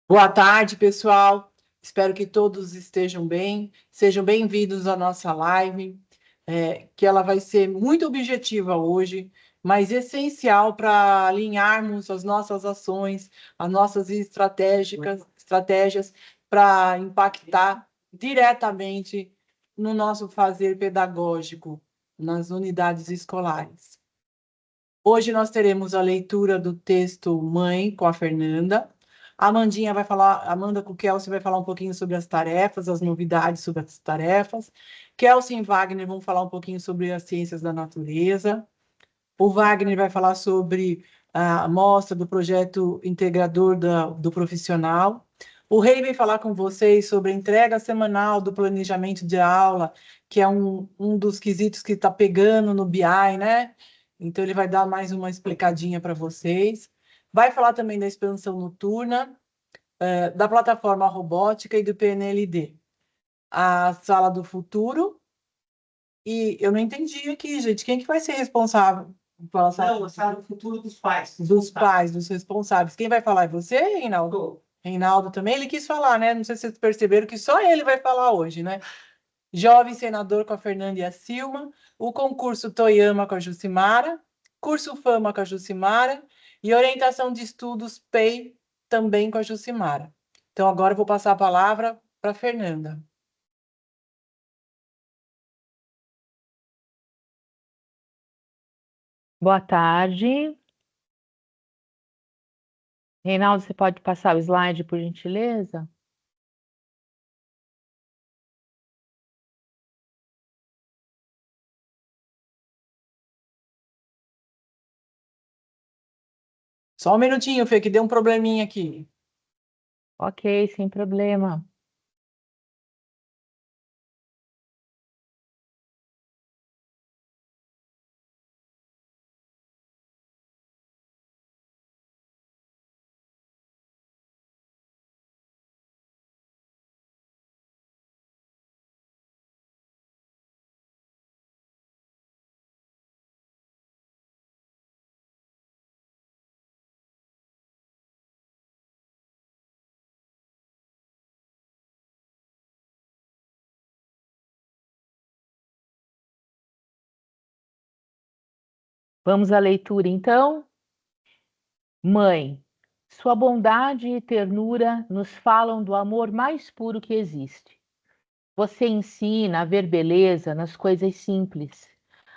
Boa tarde, pessoal. Espero que todos estejam bem. Sejam bem-vindos à nossa live, que ela vai ser muito objetiva hoje, mas essencial para alinharmos as nossas ações, as nossas estratégias para impactar diretamente no nosso fazer pedagógico nas unidades escolares. Hoje nós teremos a leitura do texto Mãe com a Fernanda. A Amandinha vai falar, Amanda com o Kelsey vai falar um pouquinho sobre as tarefas, as novidades sobre as tarefas. Kelsey e Wagner vão falar um pouquinho sobre as ciências da natureza. O Wagner vai falar sobre a mostra do projeto integrador do profissional. O Rei vai falar com vocês sobre a entrega semanal do planejamento de aula, que é um dos quesitos que está pegando no BI, né? Então, ele vai dar mais uma explicadinha para vocês. Vai falar também da expansão noturna, da plataforma robótica e do PNLD. A sala do futuro. E eu não entendi aqui, gente. Quem que vai ser responsável pela sala? Não, a sala do futuro dos pais. Dos pais, dos responsáveis. Quem vai falar é você, Reinaldo? Reinaldo também. Ele quis falar, né? Não sei se vocês perceberam que só ele vai falar hoje, né? Jovem senador com a Fernanda e a Silma, o concurso Toyama com a Jucimara, curso Fama com a Jucimara e orientação de estudos PEI também com a Jucimara. Então, agora eu vou passar a palavra para a Fernanda. Boa tarde. Reinaldo, você pode passar o slide, por gentileza? Só um minutinho, Fê, que deu um probleminha aqui. Ok, sem problema. Vamos à leitura, então? Mãe, sua bondade e ternura nos falam do amor mais puro que existe. Você ensina a ver beleza nas coisas simples,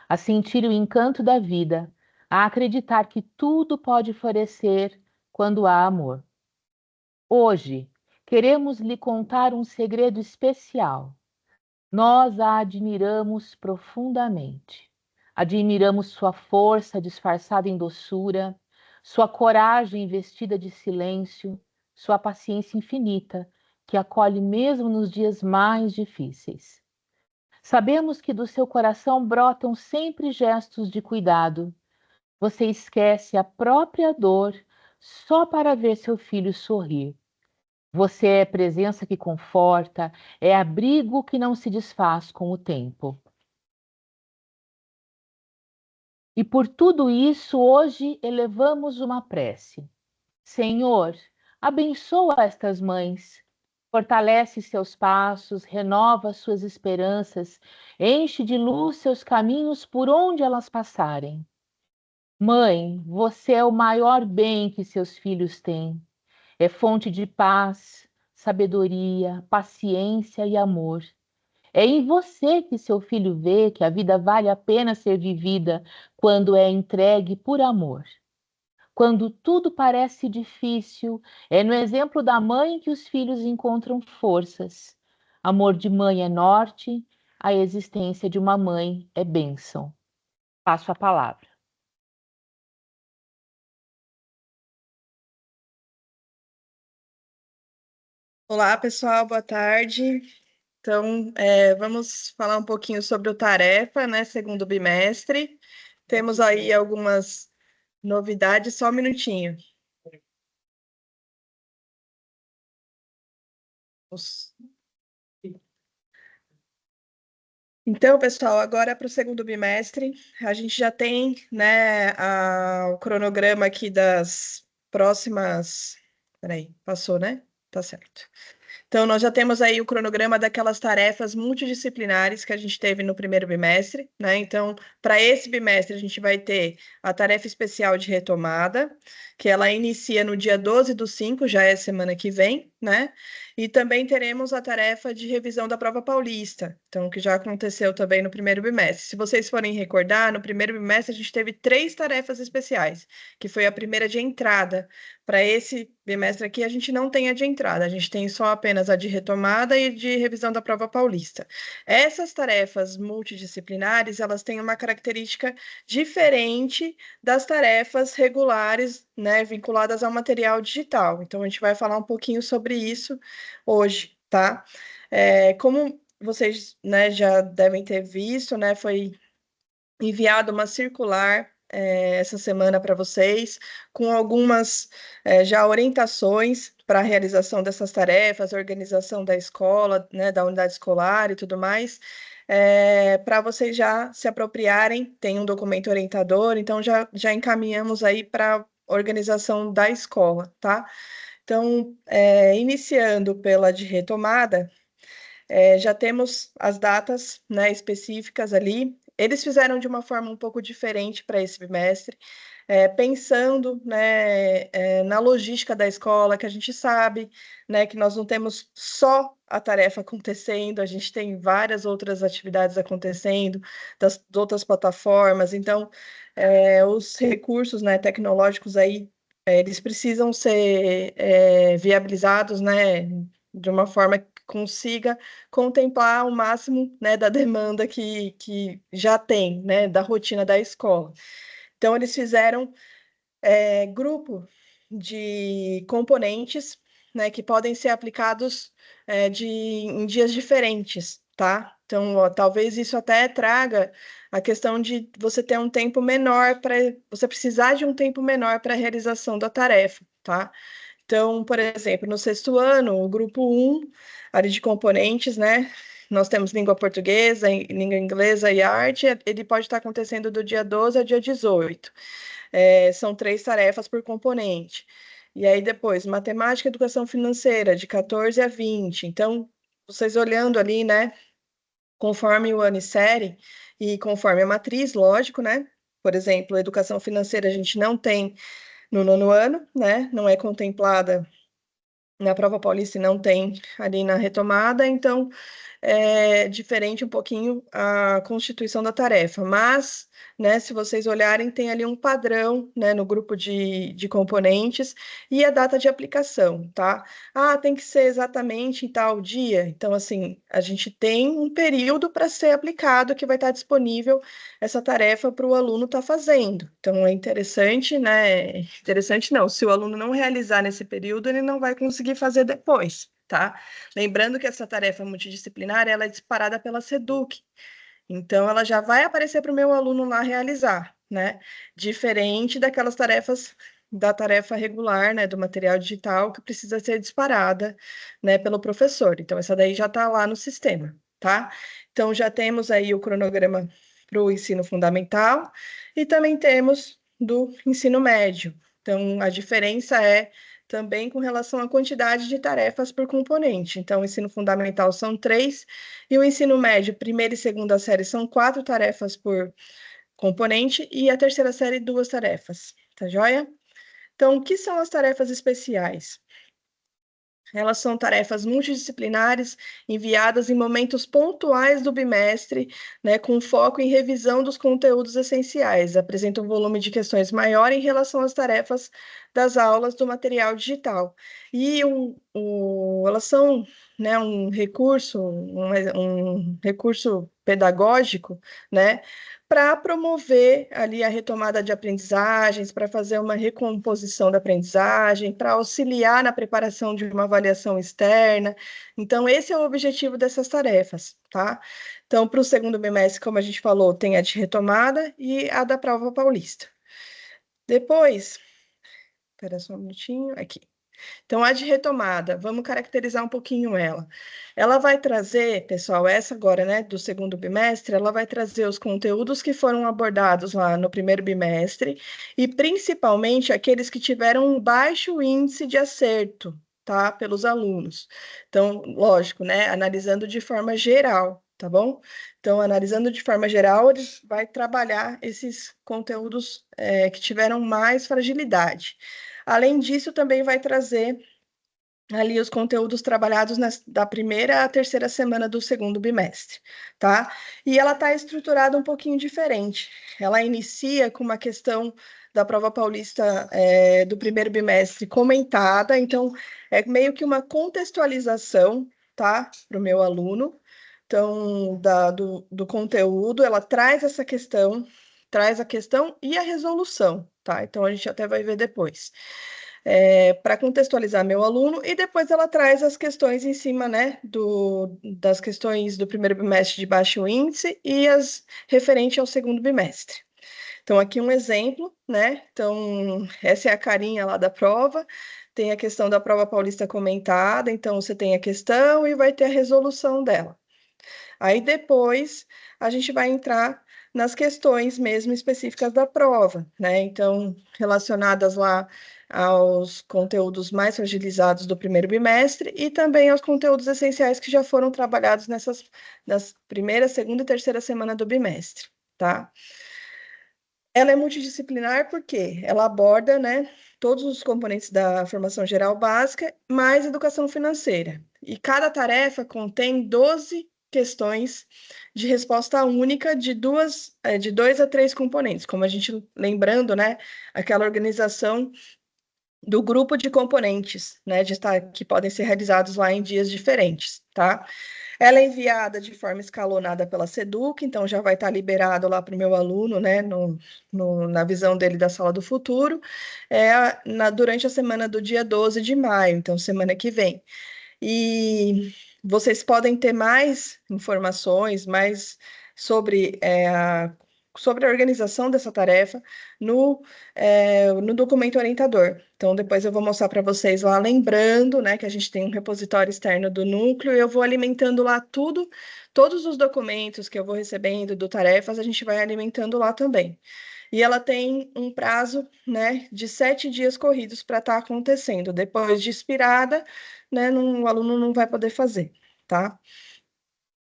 a sentir o encanto da vida, a acreditar que tudo pode florescer quando há amor. Hoje, queremos lhe contar um segredo especial. Nós a admiramos profundamente. Admiramos sua força disfarçada em doçura, sua coragem vestida de silêncio, sua paciência infinita, que acolhe mesmo nos dias mais difíceis. Sabemos que do seu coração brotam sempre gestos de cuidado. Você esquece a própria dor só para ver seu filho sorrir. Você é presença que conforta, é abrigo que não se desfaz com o tempo. E por tudo isso, hoje elevamos uma prece. Senhor, abençoa estas mães, fortalece seus passos, renova suas esperanças, enche de luz seus caminhos por onde elas passarem. Mãe, você é o maior bem que seus filhos têm. É fonte de paz, sabedoria, paciência e amor. É em você que seu filho vê que a vida vale a pena ser vivida quando é entregue por amor. Quando tudo parece difícil, é no exemplo da mãe que os filhos encontram forças. Amor de mãe é norte, a existência de uma mãe é bênção. Passo a palavra. Olá, pessoal, boa tarde. Então, vamos falar um pouquinho sobre o tarefa, né, segundo bimestre. Temos aí algumas novidades, só um minutinho. Então, pessoal, agora para o segundo bimestre, a gente já tem, né, o cronograma aqui das próximas... Peraí, passou, né? Tá certo. Então, nós já temos aí o cronograma daquelas tarefas multidisciplinares que a gente teve no primeiro bimestre, né? Então, para esse bimestre, a gente vai ter a tarefa especial de retomada, que ela inicia no dia 12/5, já é semana que vem, né? E também teremos a tarefa de revisão da prova paulista, então, que já aconteceu também no primeiro bimestre. Se vocês forem recordar, no primeiro bimestre a gente teve 3 tarefas especiais, que foi a primeira de entrada. Para esse bimestre aqui, a gente não tem a de entrada, a gente tem só apenas a de retomada e de revisão da prova paulista. Essas tarefas multidisciplinares, elas têm uma característica diferente das tarefas regulares, né, vinculadas ao material digital. Então, a gente vai falar um pouquinho sobre isso hoje, tá? Como vocês, né, já devem ter visto, né, foi enviado uma circular essa semana para vocês, com algumas já orientações para a realização dessas tarefas, organização da escola, né, da unidade escolar e tudo mais, para vocês já se apropriarem. Tem um documento orientador, então já encaminhamos aí para organização da escola, tá? Então, iniciando pela de retomada, já temos as datas, né, específicas ali. Eles fizeram de uma forma um pouco diferente para esse bimestre, pensando, né, na logística da escola, que a gente sabe, né, que nós não temos só a tarefa acontecendo, a gente tem várias outras atividades acontecendo, das outras plataformas. Então, os recursos, né, tecnológicos aí, eles precisam ser viabilizados, né, de uma forma que consiga contemplar o máximo, né, da demanda que já tem, né, da rotina da escola. Então, eles fizeram grupo de componentes, né, que podem ser aplicados em dias diferentes, tá? Então, ó, talvez isso até traga a questão de você ter um tempo menor para você precisar de um tempo menor para a realização da tarefa, tá? Então, por exemplo, no sexto ano, o grupo 1, área de componentes, né? Nós temos língua portuguesa, língua inglesa e arte, ele pode estar acontecendo do dia 12 ao dia 18. São 3 tarefas por componente. E aí depois, matemática e educação financeira, de 14 a 20. Então, vocês olhando ali, né, conforme o ano e série, e conforme a matriz, lógico, né? Por exemplo, educação financeira a gente não tem no nono ano, né? Não é contemplada na prova paulista e não tem ali na retomada, então é diferente um pouquinho a constituição da tarefa, mas, né, se vocês olharem, tem ali um padrão, né, no grupo de componentes e a data de aplicação, tá? Ah, tem que ser exatamente em tal dia, então, assim, a gente tem um período para ser aplicado que vai estar disponível essa tarefa para o aluno estar fazendo. Então, é interessante, né? Interessante não, se o aluno não realizar nesse período, ele não vai conseguir fazer depois, tá? Lembrando que essa tarefa multidisciplinar, ela é disparada pela SEDUC, então ela já vai aparecer para o meu aluno lá realizar, né? Diferente daquelas tarefas da tarefa regular, né, do material digital, que precisa ser disparada, né, pelo professor. Então, essa daí já está lá no sistema, tá? Então, já temos aí o cronograma para o ensino fundamental e também temos do ensino médio. Então, a diferença é também com relação à quantidade de tarefas por componente. Então, o ensino fundamental são 3, e o ensino médio, primeira e segunda série, são 4 tarefas por componente, e a terceira série, 2 tarefas. Tá joia? Então, o que são as tarefas especiais? Elas são tarefas multidisciplinares enviadas em momentos pontuais do bimestre, né, com foco em revisão dos conteúdos essenciais. Apresentam um volume de questões maior em relação às tarefas das aulas do material digital. E elas são, né, um recurso pedagógico, né, para promover ali a retomada de aprendizagens, para fazer uma recomposição da aprendizagem, para auxiliar na preparação de uma avaliação externa. Então, esse é o objetivo dessas tarefas, tá? Então, para o segundo bimestre, como a gente falou, tem a de retomada e a da prova paulista. Depois, espera só um minutinho, aqui. Então, a de retomada, vamos caracterizar um pouquinho ela. Ela vai trazer, pessoal, essa agora, né, do segundo bimestre, ela vai trazer os conteúdos que foram abordados lá no primeiro bimestre e principalmente aqueles que tiveram um baixo índice de acerto, tá, pelos alunos. Então, lógico, né, analisando de forma geral, tá bom? Então, analisando de forma geral, ele vai trabalhar esses conteúdos que tiveram mais fragilidade. Além disso, também vai trazer ali os conteúdos trabalhados da primeira à terceira semana do segundo bimestre, tá? E ela está estruturada um pouquinho diferente. Ela inicia com uma questão da prova paulista do primeiro bimestre comentada, então é meio que uma contextualização, tá, para o meu aluno. Então, do conteúdo, ela traz a questão e a resolução, tá? Então, a gente até vai ver depois. Para contextualizar meu aluno, e depois ela traz as questões em cima, né, das questões do primeiro bimestre de baixo índice e as referentes ao segundo bimestre. Então, aqui um exemplo, né? Então, essa é a carinha lá da prova. Tem a questão da prova paulista comentada, então você tem a questão e vai ter a resolução dela. Aí depois a gente vai entrar nas questões mesmo específicas da prova, né? Então, relacionadas lá aos conteúdos mais fragilizados do primeiro bimestre e também aos conteúdos essenciais que já foram trabalhados nas primeira, segunda e terceira semana do bimestre, tá? Ela é multidisciplinar porque ela aborda, né, todos os componentes da formação geral básica, mais educação financeira. E cada tarefa contém 12 questões de resposta única de de 2 a 3 componentes, como a gente lembrando, né, aquela organização do grupo de componentes, né, que podem ser realizados lá em dias diferentes, tá? Ela é enviada de forma escalonada pela SEDUC, então já vai estar liberado lá para o meu aluno, né, na visão dele da sala do futuro, durante a semana do dia 12 de maio, então semana que vem. E vocês podem ter mais informações, mais sobre sobre a organização dessa tarefa no documento orientador. Então, depois eu vou mostrar para vocês lá, lembrando, né, que a gente tem um repositório externo do núcleo, e eu vou alimentando lá todos os documentos que eu vou recebendo do tarefas, a gente vai alimentando lá também. E ela tem um prazo, né, de 7 dias corridos para estar acontecendo. Depois de expirada, né, o aluno não vai poder fazer, tá?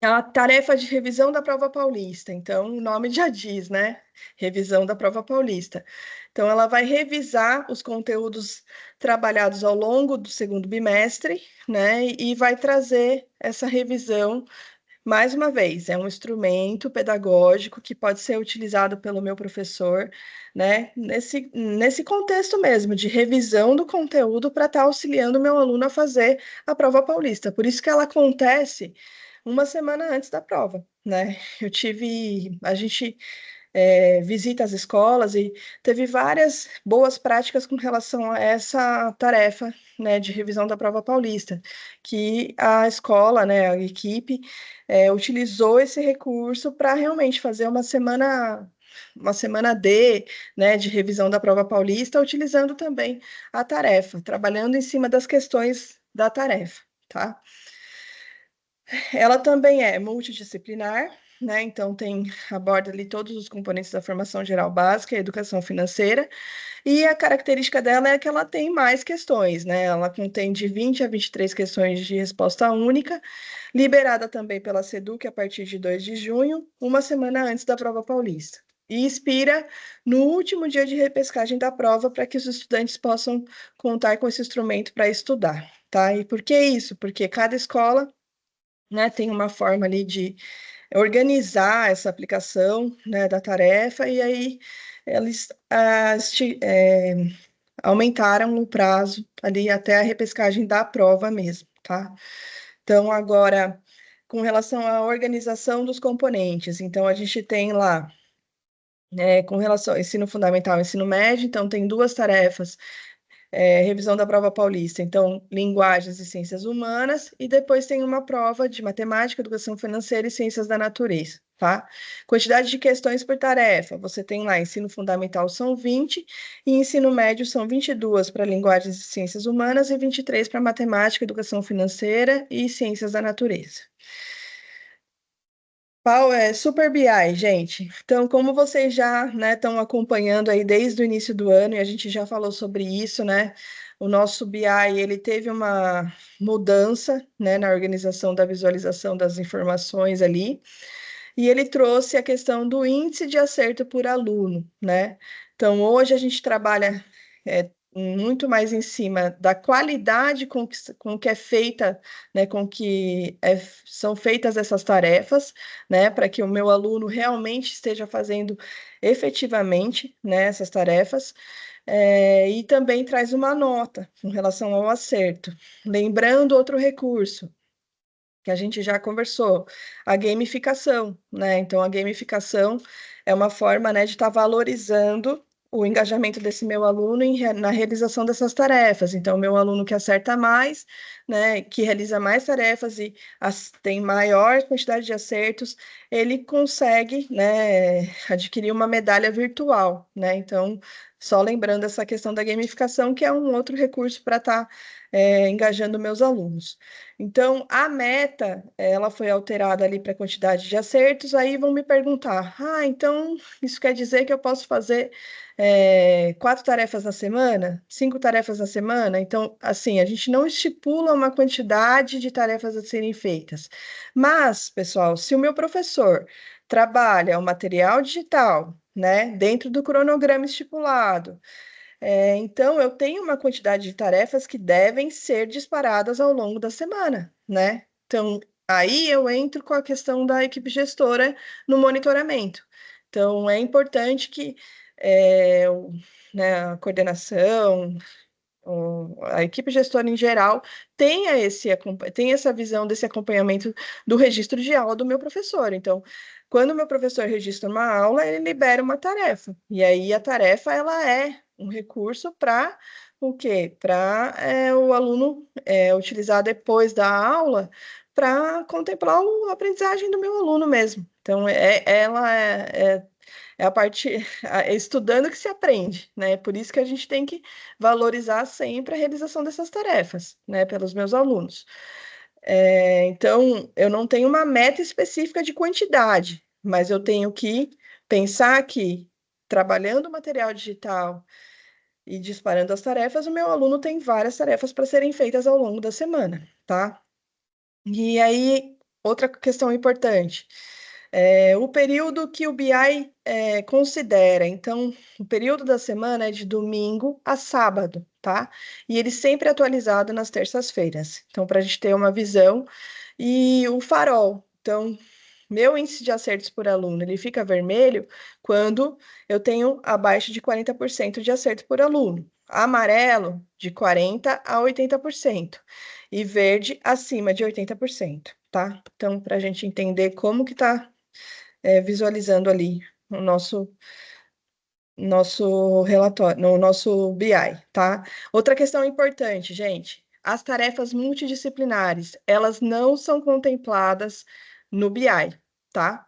A tarefa de revisão da prova paulista, então o nome já diz, né? Revisão da prova paulista. Então, ela vai revisar os conteúdos trabalhados ao longo do segundo bimestre, né? E vai trazer essa revisão, mais uma vez, é um instrumento pedagógico que pode ser utilizado pelo meu professor, né? Nesse contexto mesmo, de revisão do conteúdo para estar auxiliando o meu aluno a fazer a prova paulista. Por isso que ela acontece uma semana antes da prova, né? A gente visita as escolas e teve várias boas práticas com relação a essa tarefa, né, de revisão da prova paulista, que a escola, né, a equipe, utilizou esse recurso para realmente fazer uma semana D, né, de revisão da prova paulista, utilizando também a tarefa, trabalhando em cima das questões da tarefa, tá? Ela também é multidisciplinar, né? Então aborda ali todos os componentes da formação geral básica e educação financeira, e a característica dela é que ela tem mais questões, né? Ela contém de 20 a 23 questões de resposta única, liberada também pela SEDUC a partir de 2 de junho, uma semana antes da prova paulista. E expira no último dia de repescagem da prova para que os estudantes possam contar com esse instrumento para estudar, tá? E por que isso? Porque cada escola, né, tem uma forma ali de organizar essa aplicação, né, da tarefa, e aí eles aumentaram o prazo ali até a repescagem da prova mesmo, tá? Então, agora, com relação à organização dos componentes, então a gente tem lá, com relação ao ensino fundamental e ensino médio, então tem 2 tarefas revisão da prova paulista. Então, linguagens e ciências humanas, e depois tem uma prova de matemática, educação financeira e ciências da natureza, tá? Quantidade de questões por tarefa. Você tem lá, ensino fundamental são 20, e ensino médio são 22 para linguagens e ciências humanas e 23 para matemática, educação financeira e ciências da natureza. Super BI, gente. Então, como vocês já, né, estão acompanhando aí desde o início do ano, e a gente já falou sobre isso, né? O nosso BI, ele teve uma mudança, né, na organização da visualização das informações ali, e ele trouxe a questão do índice de acerto por aluno, né? Então, hoje a gente trabalha muito mais em cima da qualidade com que é feita, né, com que são feitas essas tarefas, né, para que o meu aluno realmente esteja fazendo efetivamente, né, essas tarefas, e também traz uma nota com relação ao acerto. Lembrando outro recurso, que a gente já conversou, a gamificação, né? Então, a gamificação é uma forma, né, de estar valorizando o engajamento desse meu aluno na realização dessas tarefas. Então, o meu aluno que acerta mais, né, que realiza mais tarefas e tem maior quantidade de acertos, ele consegue, né, adquirir uma medalha virtual, né? Então, só lembrando essa questão da gamificação, que é um outro recurso para estar engajando meus alunos. Então, a meta, ela foi alterada ali para a quantidade de acertos, aí vão me perguntar, então isso quer dizer que eu posso fazer 4 tarefas na semana? 5 tarefas na semana? Então, assim, a gente não estipula uma quantidade de tarefas a serem feitas. Mas, pessoal, se o meu professor trabalha o material digital, né, dentro do cronograma estipulado, então, eu tenho uma quantidade de tarefas que devem ser disparadas ao longo da semana, né? Então, aí eu entro com a questão da equipe gestora no monitoramento. Então, é importante que né, a coordenação, a equipe gestora em geral tenha essa visão desse acompanhamento do registro de aula do meu professor. Então, quando o meu professor registra uma aula, ele libera uma tarefa. E aí a tarefa ela é um recurso para o quê? Para o aluno utilizar depois da aula para contemplar a aprendizagem do meu aluno mesmo. Então, ela é a parte, é estudando que se aprende, né? Por isso que a gente tem que valorizar sempre a realização dessas tarefas, né, pelos meus alunos. Então, eu não tenho uma meta específica de quantidade, mas eu tenho que pensar que, trabalhando o material digital e disparando as tarefas, o meu aluno tem várias tarefas para serem feitas ao longo da semana, tá? E aí, outra questão importante. O período que o BI considera. Então, o período da semana é de domingo a sábado, tá? E ele sempre é atualizado nas terças-feiras. Então, para a gente ter uma visão. E o farol. Então, meu índice de acertos por aluno, ele fica vermelho quando eu tenho abaixo de 40% de acerto por aluno. Amarelo, de 40% a 80%. E verde, acima de 80%, tá? Então, para a gente entender como que está visualizando ali o nosso relatório, no nosso BI, tá? Outra questão importante, gente, as tarefas multidisciplinares, elas não são contempladas no BI, tá?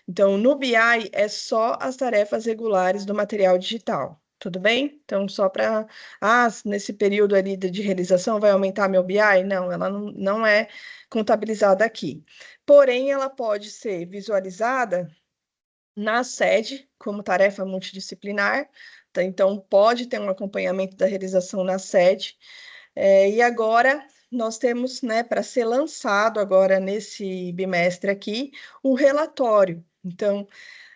Então, no BI é só as tarefas regulares do material digital, tudo bem? Então, só para, nesse período ali de realização vai aumentar meu BI? Não, ela não é contabilizada aqui. Porém, ela pode ser visualizada na sede, como tarefa multidisciplinar, tá? Então pode ter um acompanhamento da realização na sede. E agora nós temos, né, para ser lançado agora nesse bimestre aqui, o relatório. Então,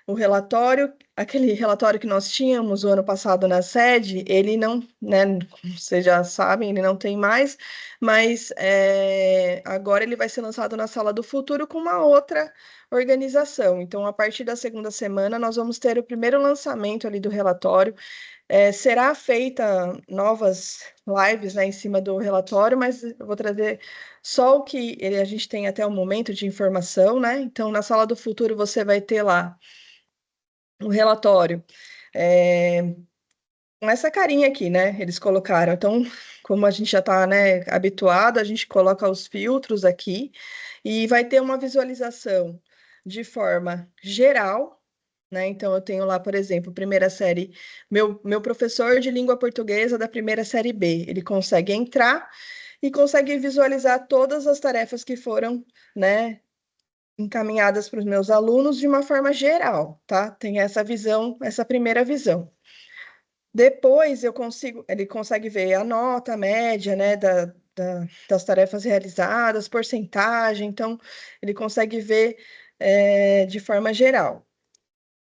o relatório, aquele relatório que nós tínhamos o ano passado na sede, ele não, né, como vocês já sabem, ele não tem mais, mas agora ele vai ser lançado na Sala do Futuro com uma outra organização. Então, a partir da segunda semana, nós vamos ter o primeiro lançamento ali do relatório. Será feita novas lives, né, em cima do relatório, mas eu vou trazer só o que a gente tem até o momento de informação, né? Então, na Sala do Futuro, você vai ter lá o relatório com essa carinha aqui, né? Eles colocaram. Então, como a gente já está, né, habituado, a gente coloca os filtros aqui e vai ter uma visualização de forma geral, né? Então, eu tenho lá, por exemplo, primeira série, meu professor de língua portuguesa da primeira série B, ele consegue entrar e consegue visualizar todas as tarefas que foram, né, encaminhadas para os meus alunos de uma forma geral, tá? Tem essa visão, essa primeira visão. Depois ele consegue ver a nota, a média, né, das tarefas realizadas, porcentagem, então ele consegue ver de forma geral.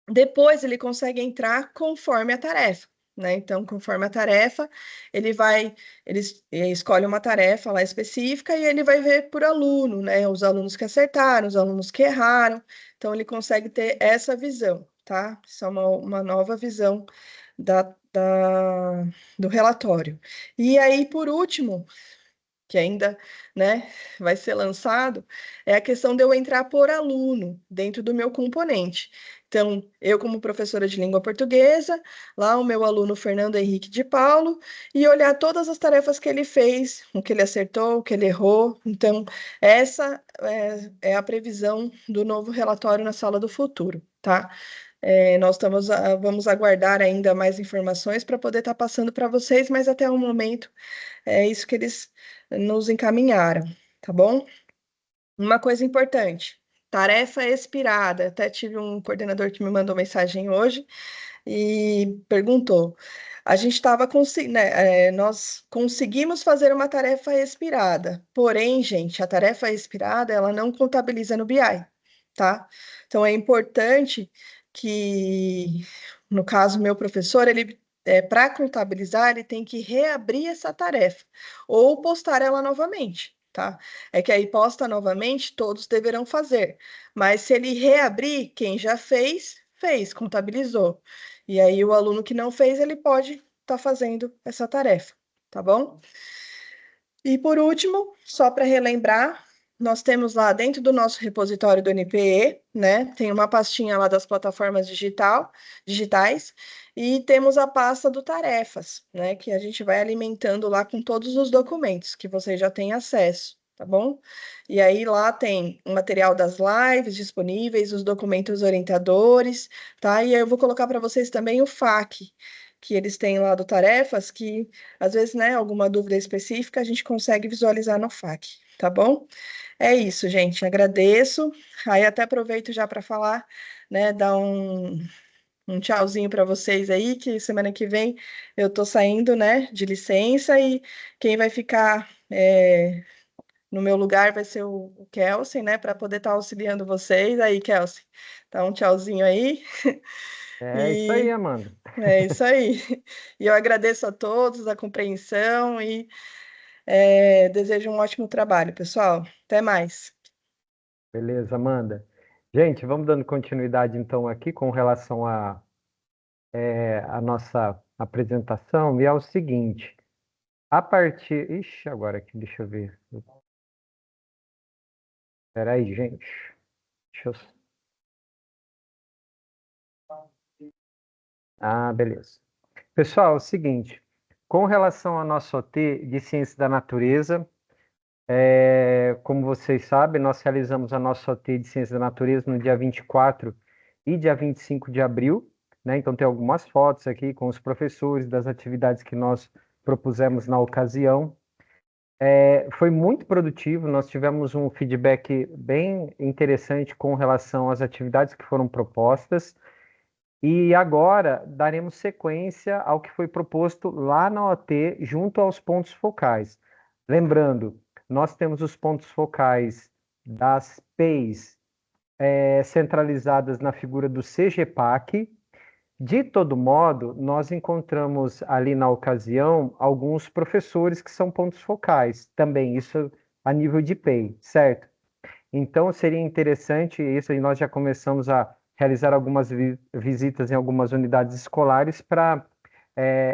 Depois ele consegue entrar conforme a tarefa, né? Então, conforme a tarefa, ele escolhe uma tarefa lá específica e ele vai ver por aluno, né? Os alunos que acertaram, os alunos que erraram. Então, ele consegue ter essa visão, tá? Isso é uma nova visão do relatório. E aí, por último, que ainda, né, vai ser lançado, é a questão de eu entrar por aluno dentro do meu componente. Então, eu como professora de língua portuguesa, lá o meu aluno Fernando Henrique de Paulo, e olhar todas as tarefas que ele fez, o que ele acertou, o que ele errou. Então, essa é a previsão do novo relatório na Sala do Futuro, tá? Nós vamos aguardar ainda mais informações para poder estar passando para vocês, mas até o momento é isso que eles nos encaminharam, tá bom? Uma coisa importante, tarefa expirada. Até tive um coordenador que me mandou mensagem hoje e perguntou. A gente estava nós conseguimos fazer uma tarefa expirada, porém, gente, a tarefa expirada ela não contabiliza no BI, tá? Então é importante que, no caso, meu professor, ele para contabilizar, ele tem que reabrir essa tarefa ou postar ela novamente, tá? É que aí posta novamente, todos deverão fazer. Mas se ele reabrir, quem já fez, fez, contabilizou. E aí o aluno que não fez, ele pode estar fazendo essa tarefa, tá bom? E por último, só para relembrar, nós temos lá dentro do nosso repositório do NPE, né? Tem uma pastinha lá das plataformas digitais, e temos a pasta do tarefas, né? Que a gente vai alimentando lá com todos os documentos que vocês já têm acesso, tá bom? E aí lá tem o material das lives disponíveis, os documentos orientadores, tá? E aí eu vou colocar para vocês também o FAQ, que eles têm lá do tarefas, que às vezes, né, alguma dúvida específica, a gente consegue visualizar no FAQ, tá bom? É isso, gente. Agradeço. Aí até aproveito já para falar, né, dar um tchauzinho para vocês aí, que semana que vem eu tô saindo, né, de licença e quem vai ficar no meu lugar vai ser o Kelsen, né, para poder estar auxiliando vocês. Aí, Kelsen, dá um tchauzinho aí. É isso aí, E Amanda. é isso aí. E eu agradeço a todos a compreensão e desejo um ótimo trabalho, pessoal. Até mais. Beleza, Amanda. Gente, vamos dando continuidade então aqui com relação a nossa apresentação. E é o seguinte, a partir... Ixi, agora aqui, deixa eu ver. Espera aí, gente. Deixa eu... Ah, beleza. Pessoal, é o seguinte, com relação ao nosso OT de Ciência da Natureza, como vocês sabem, nós realizamos a nossa OT de Ciência da Natureza no dia 24 e dia 25 de abril, né? Então tem algumas fotos aqui com os professores das atividades que nós propusemos na ocasião. Foi muito produtivo, nós tivemos um feedback bem interessante com relação às atividades que foram propostas. E agora daremos sequência ao que foi proposto lá na OT, junto aos pontos focais. Lembrando, nós temos os pontos focais das PEIs centralizadas na figura do CGPAC. De todo modo, nós encontramos ali na ocasião alguns professores que são pontos focais, também isso a nível de PEI, certo? Então, seria interessante isso, e nós já começamos a realizar algumas visitas em algumas unidades escolares para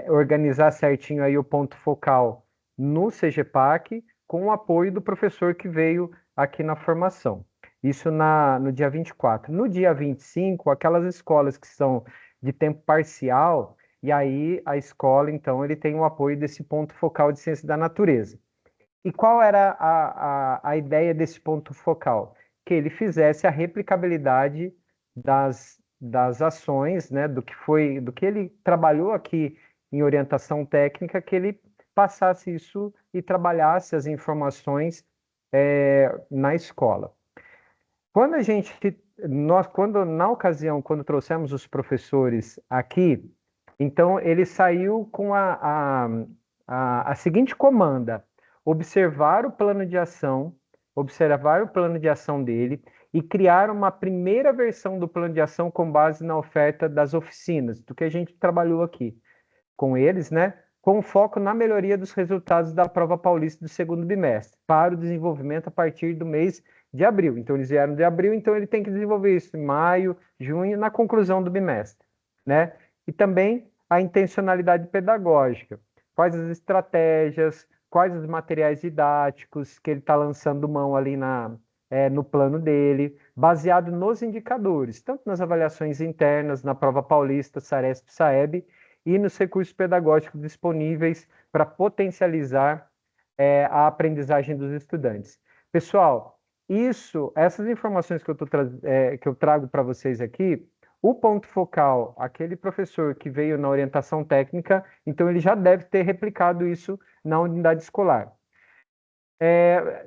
organizar certinho aí o ponto focal no CGPAC, com o apoio do professor que veio aqui na formação. Isso no dia 24. No dia 25, aquelas escolas que são de tempo parcial, e aí a escola, então, ele tem o apoio desse ponto focal de ciência da natureza. E qual era a ideia desse ponto focal? Que ele fizesse a replicabilidade das ações, né, do que ele trabalhou aqui em orientação técnica, que ele passasse isso e trabalhasse as informações na escola. Quando na ocasião, quando trouxemos os professores aqui, então ele saiu com a seguinte comanda: observar o plano de ação dele e criar uma primeira versão do plano de ação com base na oferta das oficinas, do que a gente trabalhou aqui com eles, né? Com foco na melhoria dos resultados da prova paulista do segundo bimestre, para o desenvolvimento a partir do mês de abril. Então, eles vieram de abril, então ele tem que desenvolver isso em maio, junho, na conclusão do bimestre, né? E também a intencionalidade pedagógica. Quais as estratégias, quais os materiais didáticos que ele está lançando mão ali no plano dele, baseado nos indicadores, tanto nas avaliações internas, na prova paulista, Saresp, Saeb, e nos recursos pedagógicos disponíveis para potencializar a aprendizagem dos estudantes. Pessoal, essas informações que eu trago para vocês aqui, o ponto focal, aquele professor que veio na orientação técnica, então ele já deve ter replicado isso na unidade escolar.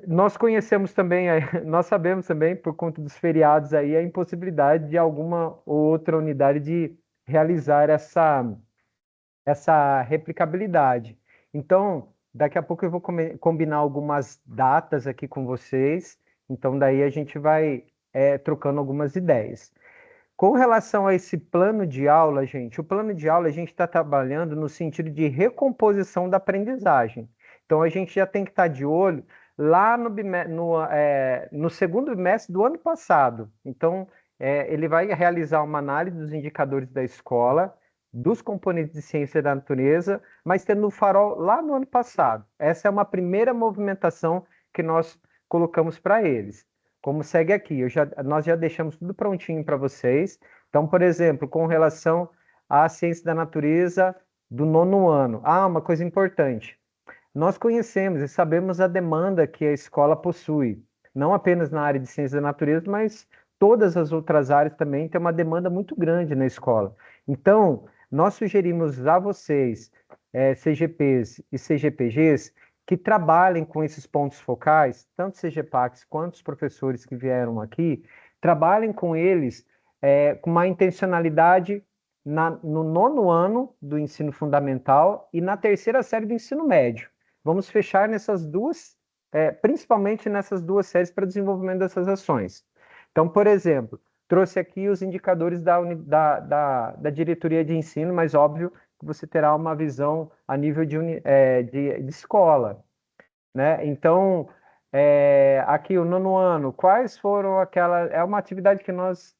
Nós conhecemos também, nós sabemos também, por conta dos feriados aí, a impossibilidade de alguma ou outra unidade de realizar essa replicabilidade. Então, daqui a pouco eu vou combinar algumas datas aqui com vocês, então daí a gente vai trocando algumas ideias. Com relação a esse plano de aula, gente, o plano de aula a gente está trabalhando no sentido de recomposição da aprendizagem. Então, a gente já tem que estar de olho lá no segundo bimestre do ano passado. Então, ele vai realizar uma análise dos indicadores da escola, dos componentes de ciência da natureza, mas tendo o farol lá no ano passado. Essa é uma primeira movimentação que nós colocamos para eles. Como segue aqui, nós já deixamos tudo prontinho para vocês. Então, por exemplo, com relação à ciência da natureza do 9º ano. Uma coisa importante. Nós conhecemos e sabemos a demanda que a escola possui, não apenas na área de ciência da natureza, mas todas as outras áreas também têm uma demanda muito grande na escola. Então, nós sugerimos a vocês, CGPs e CGPGs, que trabalhem com esses pontos focais, tanto CGPACs quanto os professores que vieram aqui, trabalhem com eles com uma intencionalidade no 9º ano do ensino fundamental e na 3ª série do ensino médio. Vamos fechar nessas duas, principalmente nessas duas séries para o desenvolvimento dessas ações. Então, por exemplo, trouxe aqui os indicadores da diretoria de ensino, mas óbvio que você terá uma visão a nível de escola, né? Então, aqui o 9º ano, quais foram aquelas... É uma atividade que nós,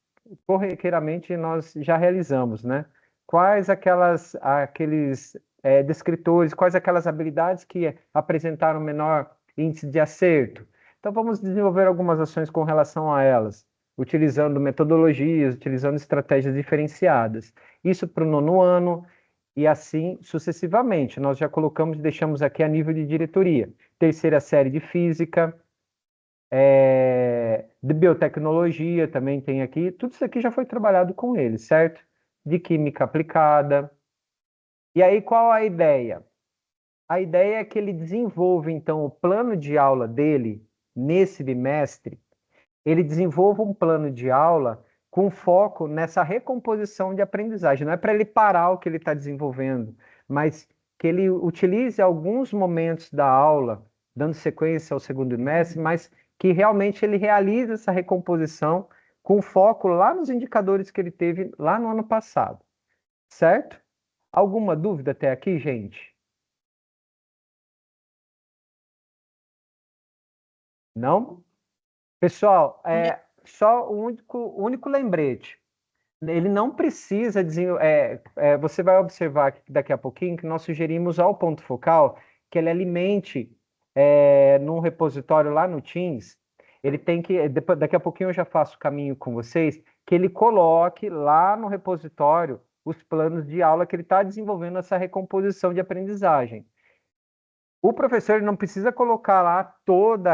corriqueiramente, nós já realizamos, né? Quais aqueles descritores, quais aquelas habilidades que apresentaram menor índice de acerto? Então, vamos desenvolver algumas ações com relação a elas, utilizando metodologias, utilizando estratégias diferenciadas. Isso para o 9º ano e assim sucessivamente. Nós já deixamos aqui a nível de diretoria. 3ª série de física, de biotecnologia também tem aqui. Tudo isso aqui já foi trabalhado com eles, certo? De química aplicada. E aí, qual a ideia? A ideia é que ele desenvolva, então, o plano de aula dele nesse bimestre. Ele desenvolva um plano de aula com foco nessa recomposição de aprendizagem. Não é para ele parar o que ele está desenvolvendo, mas que ele utilize alguns momentos da aula, dando sequência ao segundo bimestre, mas que realmente ele realize essa recomposição com foco lá nos indicadores que ele teve lá no ano passado. Certo? Alguma dúvida até aqui, gente? Não? Pessoal, só o único lembrete. Ele não precisa você vai observar daqui a pouquinho que nós sugerimos ao ponto focal que ele alimente num repositório lá no Teams. Ele tem que, daqui a pouquinho eu já faço o caminho com vocês, que ele coloque lá no repositório os planos de aula que ele está desenvolvendo essa recomposição de aprendizagem. O professor ele não precisa colocar lá todos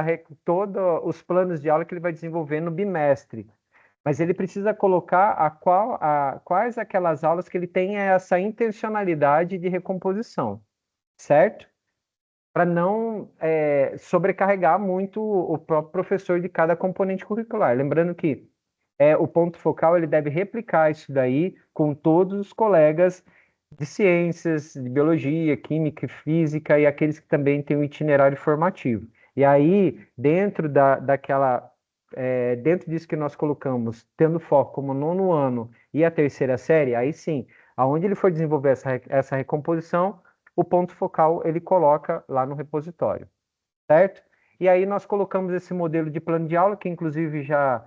os planos de aula que ele vai desenvolver no bimestre, mas ele precisa colocar quais aquelas aulas que ele tem essa intencionalidade de recomposição, certo? Para não sobrecarregar muito o próprio professor de cada componente curricular. Lembrando que o ponto focal ele deve replicar isso daí com todos os colegas de ciências, de biologia, química e física e aqueles que também têm um itinerário formativo. E aí, dentro dentro disso que nós colocamos, tendo foco como nono ano e a terceira série, aí sim, aonde ele for desenvolver essa recomposição, o ponto focal ele coloca lá no repositório, certo? E aí nós colocamos esse modelo de plano de aula, que inclusive já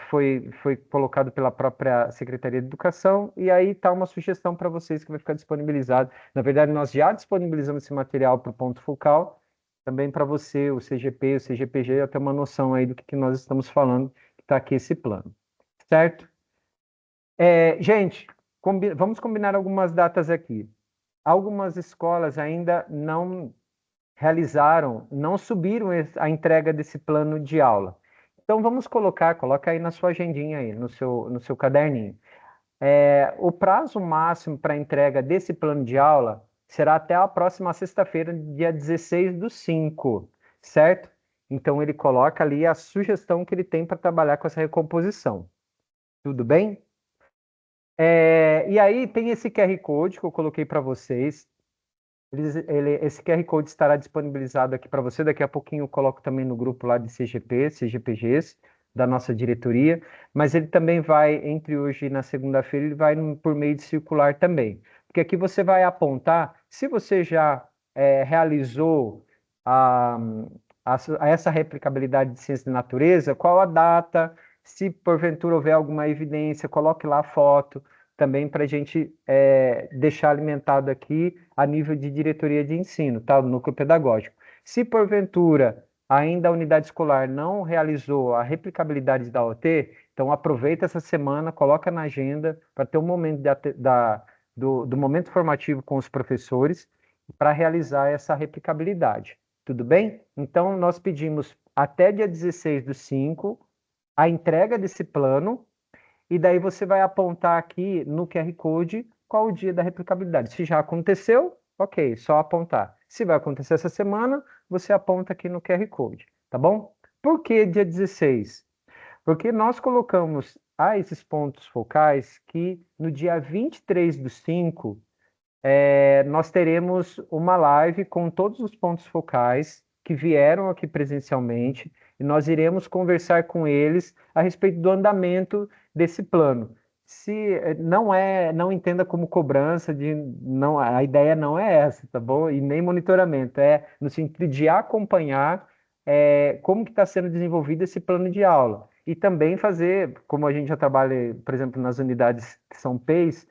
foi colocado pela própria Secretaria de Educação, e aí está uma sugestão para vocês que vai ficar disponibilizado. Na verdade, nós já disponibilizamos esse material para o ponto focal, também para você, o CGP, o CGPG, ter uma noção aí do que nós estamos falando, que está aqui esse plano, certo? Gente, vamos combinar algumas datas aqui. Algumas escolas ainda não realizaram, não subiram a entrega desse plano de aula. Então vamos coloca aí na sua agendinha aí, no seu caderninho. O prazo máximo para entrega desse plano de aula será até a próxima sexta-feira, dia 16/5, certo? Então ele coloca ali a sugestão que ele tem para trabalhar com essa recomposição. Tudo bem? E aí tem esse QR Code que eu coloquei para vocês. Esse QR Code estará disponibilizado aqui para você. Daqui a pouquinho eu coloco também no grupo lá de CGP, CGPGs, da nossa diretoria. Mas ele também vai, entre hoje e na segunda-feira, ele vai por meio de circular também. Porque aqui você vai apontar, se você já realizou essa replicabilidade de ciência da natureza, qual a data, se porventura houver alguma evidência, coloque lá a foto, também para a gente deixar alimentado aqui a nível de diretoria de ensino, tá? Do núcleo pedagógico. Se porventura ainda a unidade escolar não realizou a replicabilidade da OT, então aproveita essa semana, coloca na agenda para ter um momento do momento formativo com os professores para realizar essa replicabilidade. Tudo bem? Então nós pedimos até dia 16/5 a entrega desse plano. E daí você vai apontar aqui no QR Code qual o dia da replicabilidade. Se já aconteceu, ok, só apontar. Se vai acontecer essa semana, você aponta aqui no QR Code, tá bom? Por que dia 16? Porque nós colocamos esses pontos focais que no dia 23/5 nós teremos uma live com todos os pontos focais que vieram aqui presencialmente e nós iremos conversar com eles a respeito do andamento desse plano. Se não entenda como cobrança não, a ideia não é essa, tá bom? E nem monitoramento, é no sentido de acompanhar como que está sendo desenvolvido esse plano de aula e também fazer, como a gente já trabalha, por exemplo, nas unidades que são PEIs,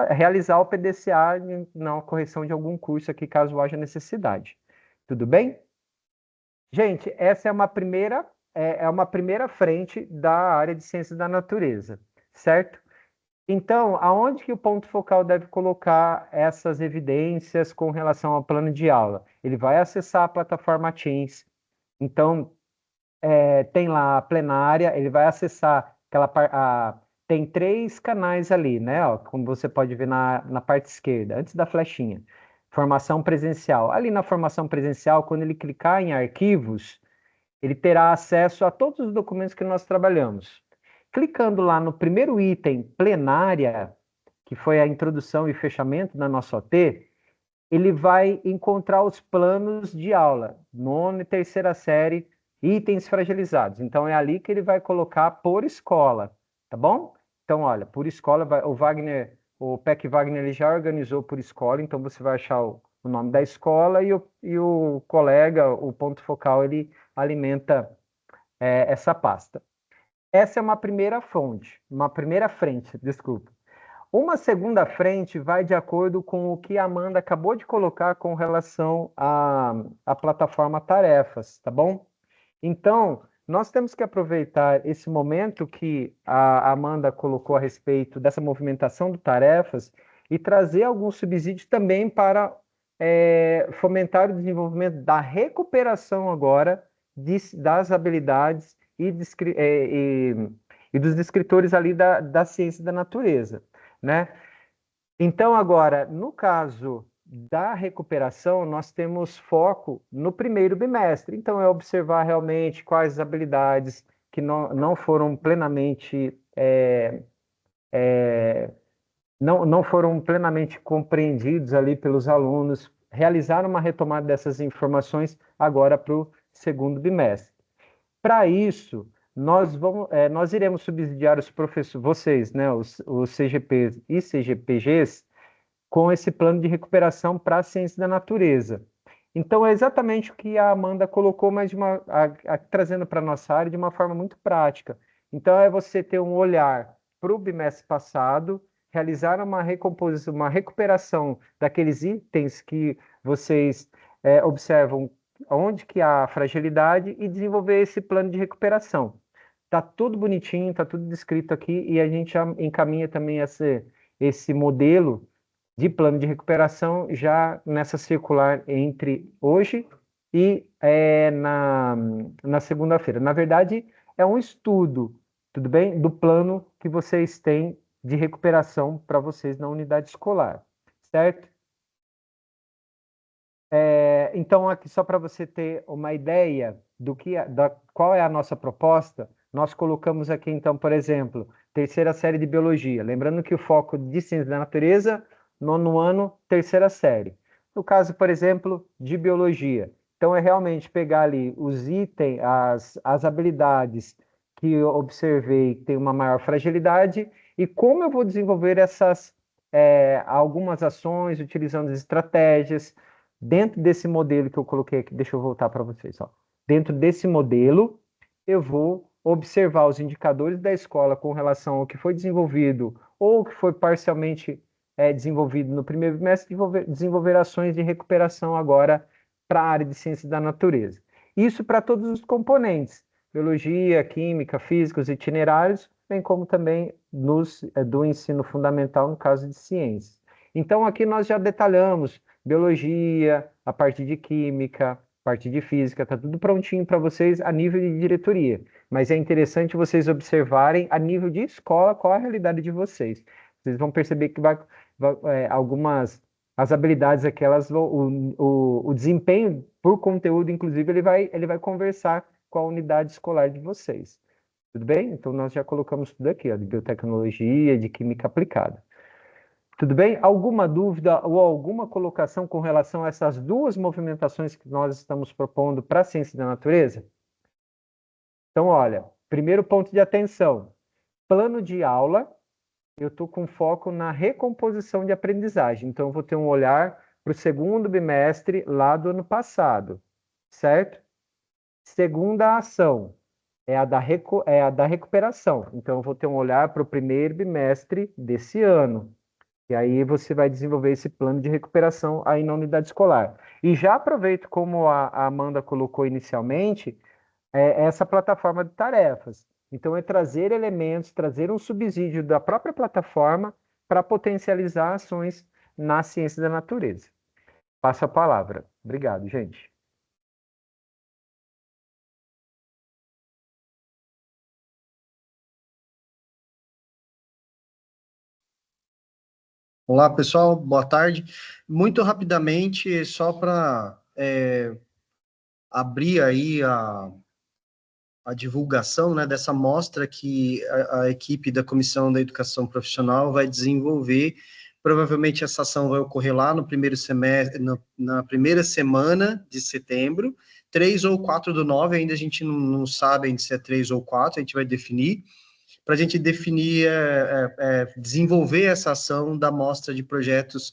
realizar o PDCA na correção de algum curso aqui, caso haja necessidade. Tudo bem? Gente, essa é uma primeira frente da área de ciências da natureza, certo? Então, aonde que o ponto focal deve colocar essas evidências com relação ao plano de aula? Ele vai acessar a plataforma Teams. Então, tem lá a plenária, ele vai acessar tem 3 canais ali, né? Ó, como você pode ver na parte esquerda, antes da flechinha. Formação presencial. Ali na formação presencial, quando ele clicar em arquivos, ele terá acesso a todos os documentos que nós trabalhamos. Clicando lá no primeiro item, plenária, que foi a introdução e fechamento da nossa OT, ele vai encontrar os planos de aula, nona e terceira série, itens fragilizados. Então, é ali que ele vai colocar por escola, tá bom? Então, olha, por escola, o PEC Wagner, ele já organizou por escola, então você vai achar o nome da escola e o colega, o ponto focal, ele alimenta essa pasta. Essa é uma primeira frente, desculpa. Uma segunda frente vai de acordo com o que a Amanda acabou de colocar com relação à plataforma tarefas, tá bom? Então, nós temos que aproveitar esse momento que a Amanda colocou a respeito dessa movimentação de tarefas e trazer alguns subsídios também para fomentar o desenvolvimento da recuperação agora das habilidades e dos escritores ali da ciência da natureza, né? Então, agora, no caso da recuperação, nós temos foco no primeiro bimestre. Então, é observar realmente quais as habilidades que não foram plenamente não foram plenamente compreendidos ali pelos alunos, realizar uma retomada dessas informações agora para o segundo bimestre. Para isso, nós iremos subsidiar os professores, vocês, né, os CGPs e CGPGs, com esse plano de recuperação para a ciência da natureza. Então, é exatamente o que a Amanda colocou, mas trazendo para a nossa área de uma forma muito prática. Então, é você ter um olhar para o bimestre passado, realizar uma recomposição, uma recuperação daqueles itens que vocês observam onde que há fragilidade e desenvolver esse plano de recuperação. Está tudo bonitinho, está tudo descrito aqui e a gente já encaminha também esse modelo de plano de recuperação já nessa circular entre hoje e na segunda-feira. Na verdade, é um estudo, tudo bem? Do plano que vocês têm de recuperação para vocês na unidade escolar, certo? Então, aqui só para você ter uma ideia qual é a nossa proposta, nós colocamos aqui, então, por exemplo, terceira série de biologia. Lembrando que o foco de ciência da natureza, nono ano, terceira série. No caso, por exemplo, de biologia. Então, é realmente pegar ali os itens, as habilidades que eu observei que tem uma maior fragilidade e como eu vou desenvolver algumas ações, utilizando estratégias. Dentro desse modelo que eu coloquei aqui, deixa eu voltar para vocês. Ó. Dentro desse modelo, eu vou observar os indicadores da escola com relação ao que foi desenvolvido ou que foi parcialmente desenvolvido no primeiro bimestre, desenvolver ações de recuperação agora para a área de ciência da natureza. Isso para todos os componentes, biologia, química, física, os itinerários, bem como também do ensino fundamental, no caso de ciências. Então, aqui nós já detalhamos biologia, a parte de química, a parte de física, está tudo prontinho para vocês a nível de diretoria. Mas é interessante vocês observarem a nível de escola qual a realidade de vocês. Vocês vão perceber que as habilidades aquelas, o desempenho por conteúdo, inclusive, ele vai conversar com a unidade escolar de vocês. Tudo bem? Então, nós já colocamos tudo aqui, ó, de biotecnologia, de química aplicada. Tudo bem? Alguma dúvida ou alguma colocação com relação a essas duas movimentações que nós estamos propondo para a ciência da natureza? Então, olha, primeiro ponto de atenção, plano de aula, eu estou com foco na recomposição de aprendizagem, então eu vou ter um olhar para o segundo bimestre lá do ano passado, certo? Segunda ação é a da recuperação, então eu vou ter um olhar para o primeiro bimestre desse ano. E aí você vai desenvolver esse plano de recuperação aí na unidade escolar. E já aproveito, como a Amanda colocou inicialmente, essa plataforma de tarefas. Então, é trazer elementos, trazer um subsídio da própria plataforma para potencializar ações na ciência da natureza. Passo a palavra. Obrigado, gente. Olá, pessoal, boa tarde. Muito rapidamente, só para abrir aí a divulgação, né, dessa mostra que a equipe da Comissão da Educação Profissional vai desenvolver. Provavelmente essa ação vai ocorrer lá no primeiro semestre, na primeira semana de setembro, 3 ou 4 do 9, ainda a gente não sabe ainda se é 3 ou 4, a gente vai definir, para a gente definir, desenvolver essa ação da mostra de projetos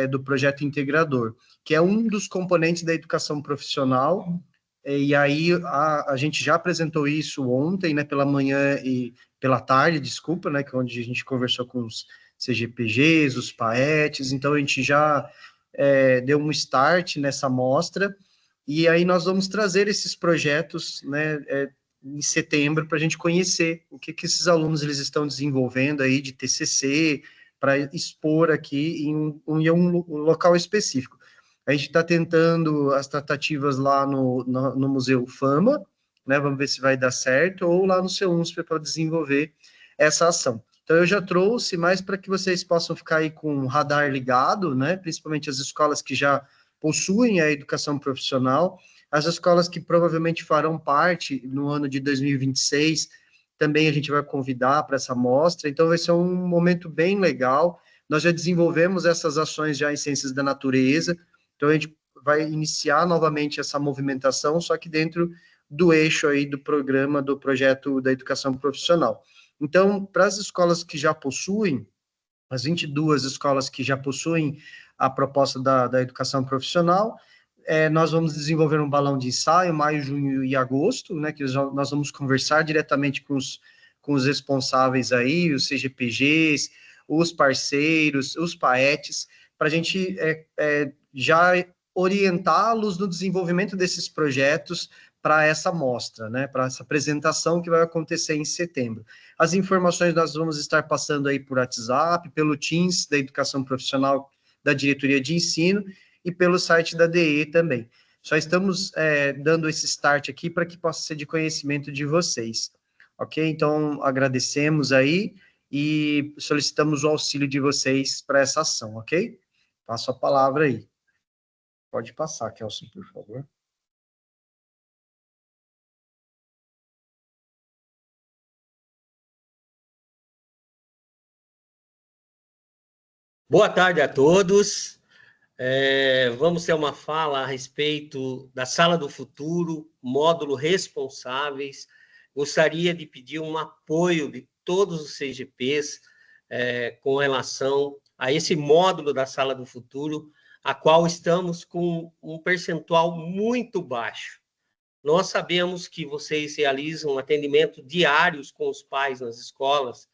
do projeto integrador, que é um dos componentes da educação profissional, e aí a gente já apresentou isso ontem, né, pela manhã e pela tarde, desculpa, né, que é onde a gente conversou com os CGPGs, os PAETs, então a gente já deu um start nessa mostra, e aí nós vamos trazer esses projetos, né, em setembro para a gente conhecer o que esses alunos eles estão desenvolvendo aí de TCC, para expor aqui em um local específico. A gente está tentando as tratativas lá no Museu Fama, né? Vamos ver se vai dar certo, ou lá no CEUNSP para desenvolver essa ação. Então, eu já trouxe mais para que vocês possam ficar aí com o radar ligado, né? Principalmente as escolas que já possuem a educação profissional, as escolas que provavelmente farão parte no ano de 2026, também a gente vai convidar para essa mostra, então vai ser um momento bem legal. Nós já desenvolvemos essas ações já em Ciências da Natureza, então a gente vai iniciar novamente essa movimentação, só que dentro do eixo aí do programa, do projeto da educação profissional. Então, para as escolas que já possuem, as 22 escolas que já possuem a proposta da educação profissional, nós vamos desenvolver um balão de ensaio, maio, junho e agosto, né, que nós vamos conversar diretamente com os responsáveis aí, os CGPGs, os parceiros, os PAETs, para a gente já orientá-los no desenvolvimento desses projetos para essa mostra, né, para essa apresentação que vai acontecer em setembro. As informações nós vamos estar passando aí por WhatsApp, pelo Teams da Educação Profissional da Diretoria de Ensino e pelo site da DE também. Só estamos dando esse start aqui para que possa ser de conhecimento de vocês, ok? Então, agradecemos aí e solicitamos o auxílio de vocês para essa ação, ok? Passo a palavra aí. Pode passar, Kelson, por favor. Boa tarde a todos. Vamos ter uma fala a respeito da Sala do Futuro, módulo Responsáveis. Gostaria de pedir um apoio de todos os CGPs com relação a esse módulo da Sala do Futuro, a qual estamos com um percentual muito baixo. Nós sabemos que vocês realizam atendimento diários com os pais nas escolas,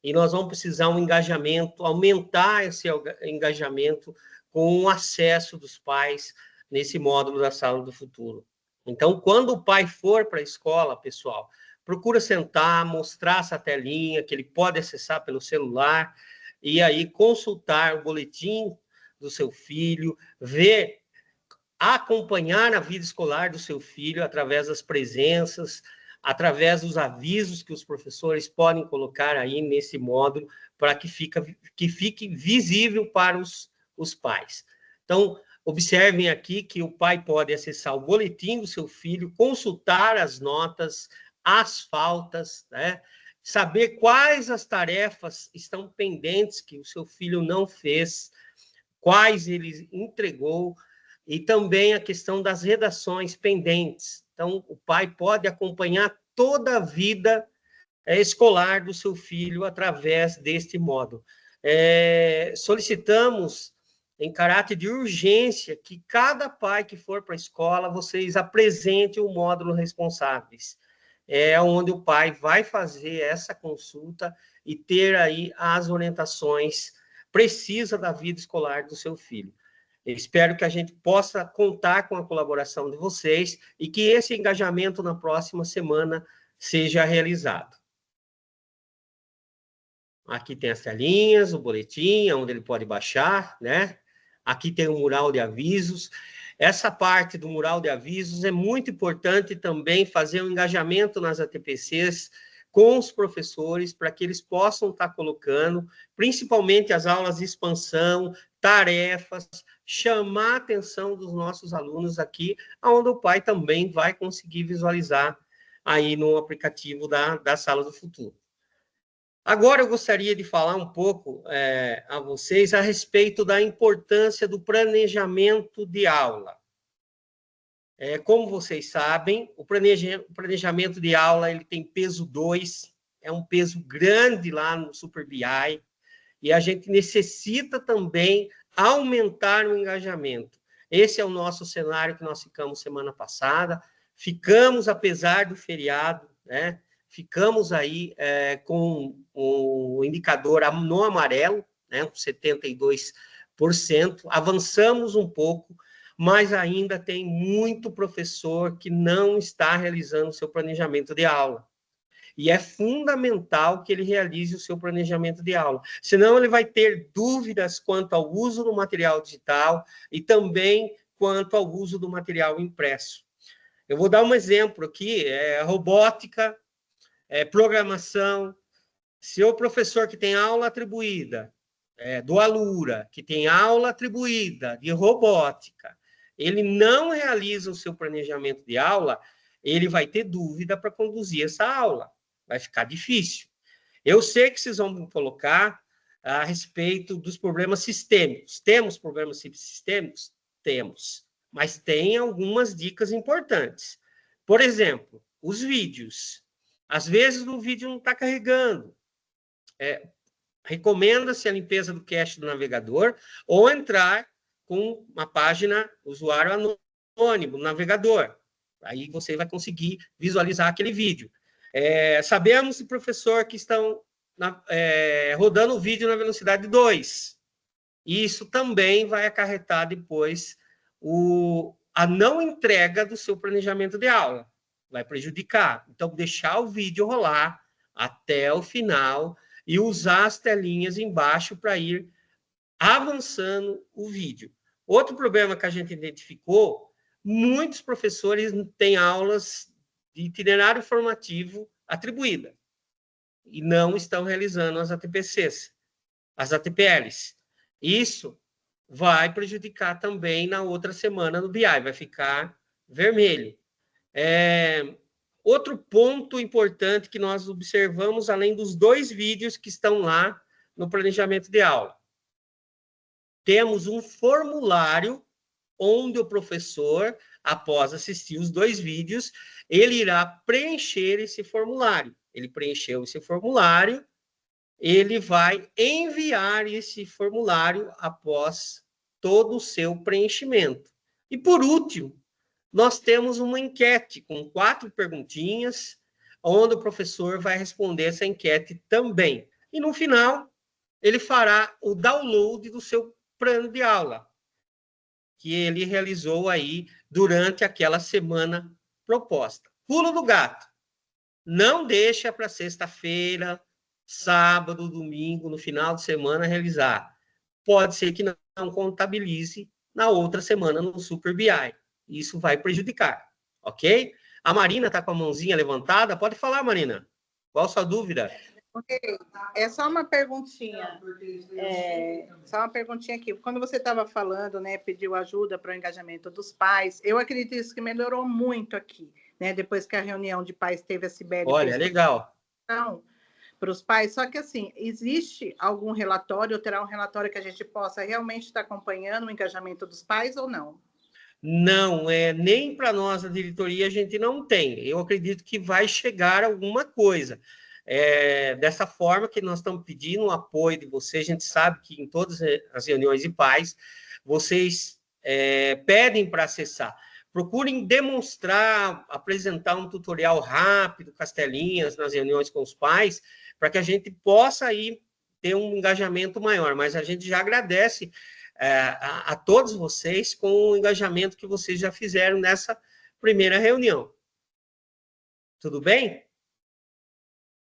e nós vamos precisar um engajamento, aumentar esse engajamento com o acesso dos pais nesse módulo da Sala do Futuro. Então, quando o pai for para a escola, pessoal, procura sentar, mostrar essa telinha que ele pode acessar pelo celular e aí consultar o boletim do seu filho, ver, acompanhar a vida escolar do seu filho através das presenças, através dos avisos que os professores podem colocar aí nesse módulo, para que fique visível para os pais. Então, observem aqui que o pai pode acessar o boletim do seu filho, consultar as notas, as faltas, né? Saber quais as tarefas estão pendentes que o seu filho não fez, quais ele entregou, e também a questão das redações pendentes. Então, o pai pode acompanhar toda a vida escolar do seu filho através deste módulo. Solicitamos, em caráter de urgência, que cada pai que for para a escola, vocês apresentem o módulo Responsáveis. Onde o pai vai fazer essa consulta e ter aí as orientações precisas da vida escolar do seu filho. Eu espero que a gente possa contar com a colaboração de vocês e que esse engajamento na próxima semana seja realizado. Aqui tem as telinhas, o boletim, onde ele pode baixar, né? Aqui tem o mural de avisos. Essa parte do mural de avisos é muito importante também fazer um engajamento nas ATPCs com os professores, para que eles possam estar colocando, principalmente as aulas de expansão, tarefas, chamar a atenção dos nossos alunos aqui, onde o pai também vai conseguir visualizar aí no aplicativo da Sala do Futuro. Agora eu gostaria de falar um pouco a vocês a respeito da importância do planejamento de aula. Como vocês sabem, o planejamento de aula ele tem peso 2, é um peso grande lá no Super BI, e a gente necessita também aumentar o engajamento. Esse é o nosso cenário que nós ficamos semana passada, ficamos, apesar do feriado, né? Ficamos aí com o indicador no amarelo, né? 72%, avançamos um pouco, mas ainda tem muito professor que não está realizando o seu planejamento de aula. E é fundamental que ele realize o seu planejamento de aula. Senão, ele vai ter dúvidas quanto ao uso do material digital e também quanto ao uso do material impresso. Eu vou dar um exemplo aqui, robótica, programação. Se o professor que tem aula atribuída do Alura, que tem aula atribuída de robótica, ele não realiza o seu planejamento de aula, ele vai ter dúvida para conduzir essa aula. Vai ficar difícil. Eu sei que vocês vão colocar a respeito dos problemas sistêmicos. Temos problemas sistêmicos? Temos. Mas tem algumas dicas importantes. Por exemplo, os vídeos. Às vezes o vídeo não está carregando. Recomenda-se a limpeza do cache do navegador ou entrar com uma página usuário anônimo no navegador. Aí você vai conseguir visualizar aquele vídeo. Sabemos de professor que estão rodando o vídeo na velocidade 2. Isso também vai acarretar depois a não entrega do seu planejamento de aula. Vai prejudicar. Então, deixar o vídeo rolar até o final e usar as telinhas embaixo para ir avançando o vídeo. Outro problema que a gente identificou, muitos professores têm aulas de itinerário formativo atribuída e não estão realizando as ATPCs, as ATPLs. Isso vai prejudicar também na outra semana no BI, vai ficar vermelho. Outro ponto importante que nós observamos, além dos 2 vídeos que estão lá no planejamento de aula, temos um formulário onde o professor, após assistir os 2 vídeos, ele irá preencher esse formulário. Ele preencheu esse formulário, ele vai enviar esse formulário após todo o seu preenchimento. E, por último, nós temos uma enquete com 4 perguntinhas, onde o professor vai responder essa enquete também. E, no final, ele fará o download do seu plano de aula, que ele realizou aí durante aquela semana proposta. Pulo do gato. Não deixa para sexta-feira, sábado, domingo, no final de semana realizar. Pode ser que não contabilize na outra semana no Super BI. Isso vai prejudicar, ok? A Marina está com a mãozinha levantada. Pode falar, Marina. Qual a sua dúvida? Ok, é só uma perguntinha. Só uma perguntinha aqui. Quando você estava falando, né, pediu ajuda para o engajamento dos pais, eu acredito isso que melhorou muito aqui, né? Depois que a reunião de pais teve a Sibeli. Olha, legal. Para os pais, só que assim, existe algum relatório, ou terá um relatório que a gente possa realmente estar acompanhando o engajamento dos pais ou não? Não, nem para nós, a diretoria, a gente não tem. Eu acredito que vai chegar alguma coisa. Dessa forma que nós estamos pedindo o apoio de vocês, a gente sabe que em todas as reuniões de pais, vocês pedem para acessar. Procurem demonstrar, apresentar um tutorial rápido, com as telinhas, nas reuniões com os pais, para que a gente possa aí ter um engajamento maior. Mas a gente já agradece a todos vocês com o engajamento que vocês já fizeram nessa primeira reunião. Tudo bem?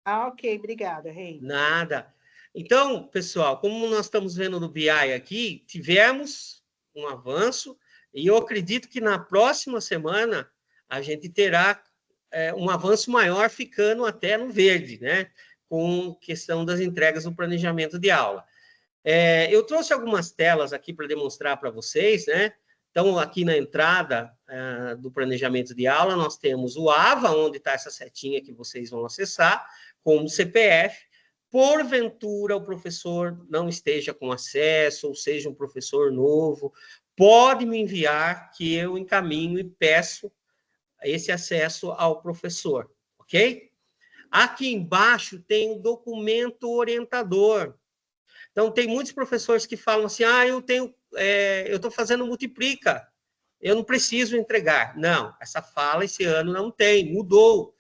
Ok, obrigada, Rei. Nada. Então, pessoal, como nós estamos vendo no BI aqui, tivemos um avanço, e eu acredito que na próxima semana a gente terá um avanço maior, ficando até no verde, né? Com questão das entregas do planejamento de aula. Eu trouxe algumas telas aqui para demonstrar para vocês, né? Então, aqui na entrada do planejamento de aula, nós temos o AVA, onde está essa setinha que vocês vão acessar, com o CPF. Porventura, o professor não esteja com acesso, ou seja, um professor novo, pode me enviar, que eu encaminho e peço esse acesso ao professor, ok? Aqui embaixo tem o documento orientador. Então, tem muitos professores que falam assim, eu estou fazendo multiplica, eu não preciso entregar. Não, essa fala esse ano não tem, mudou.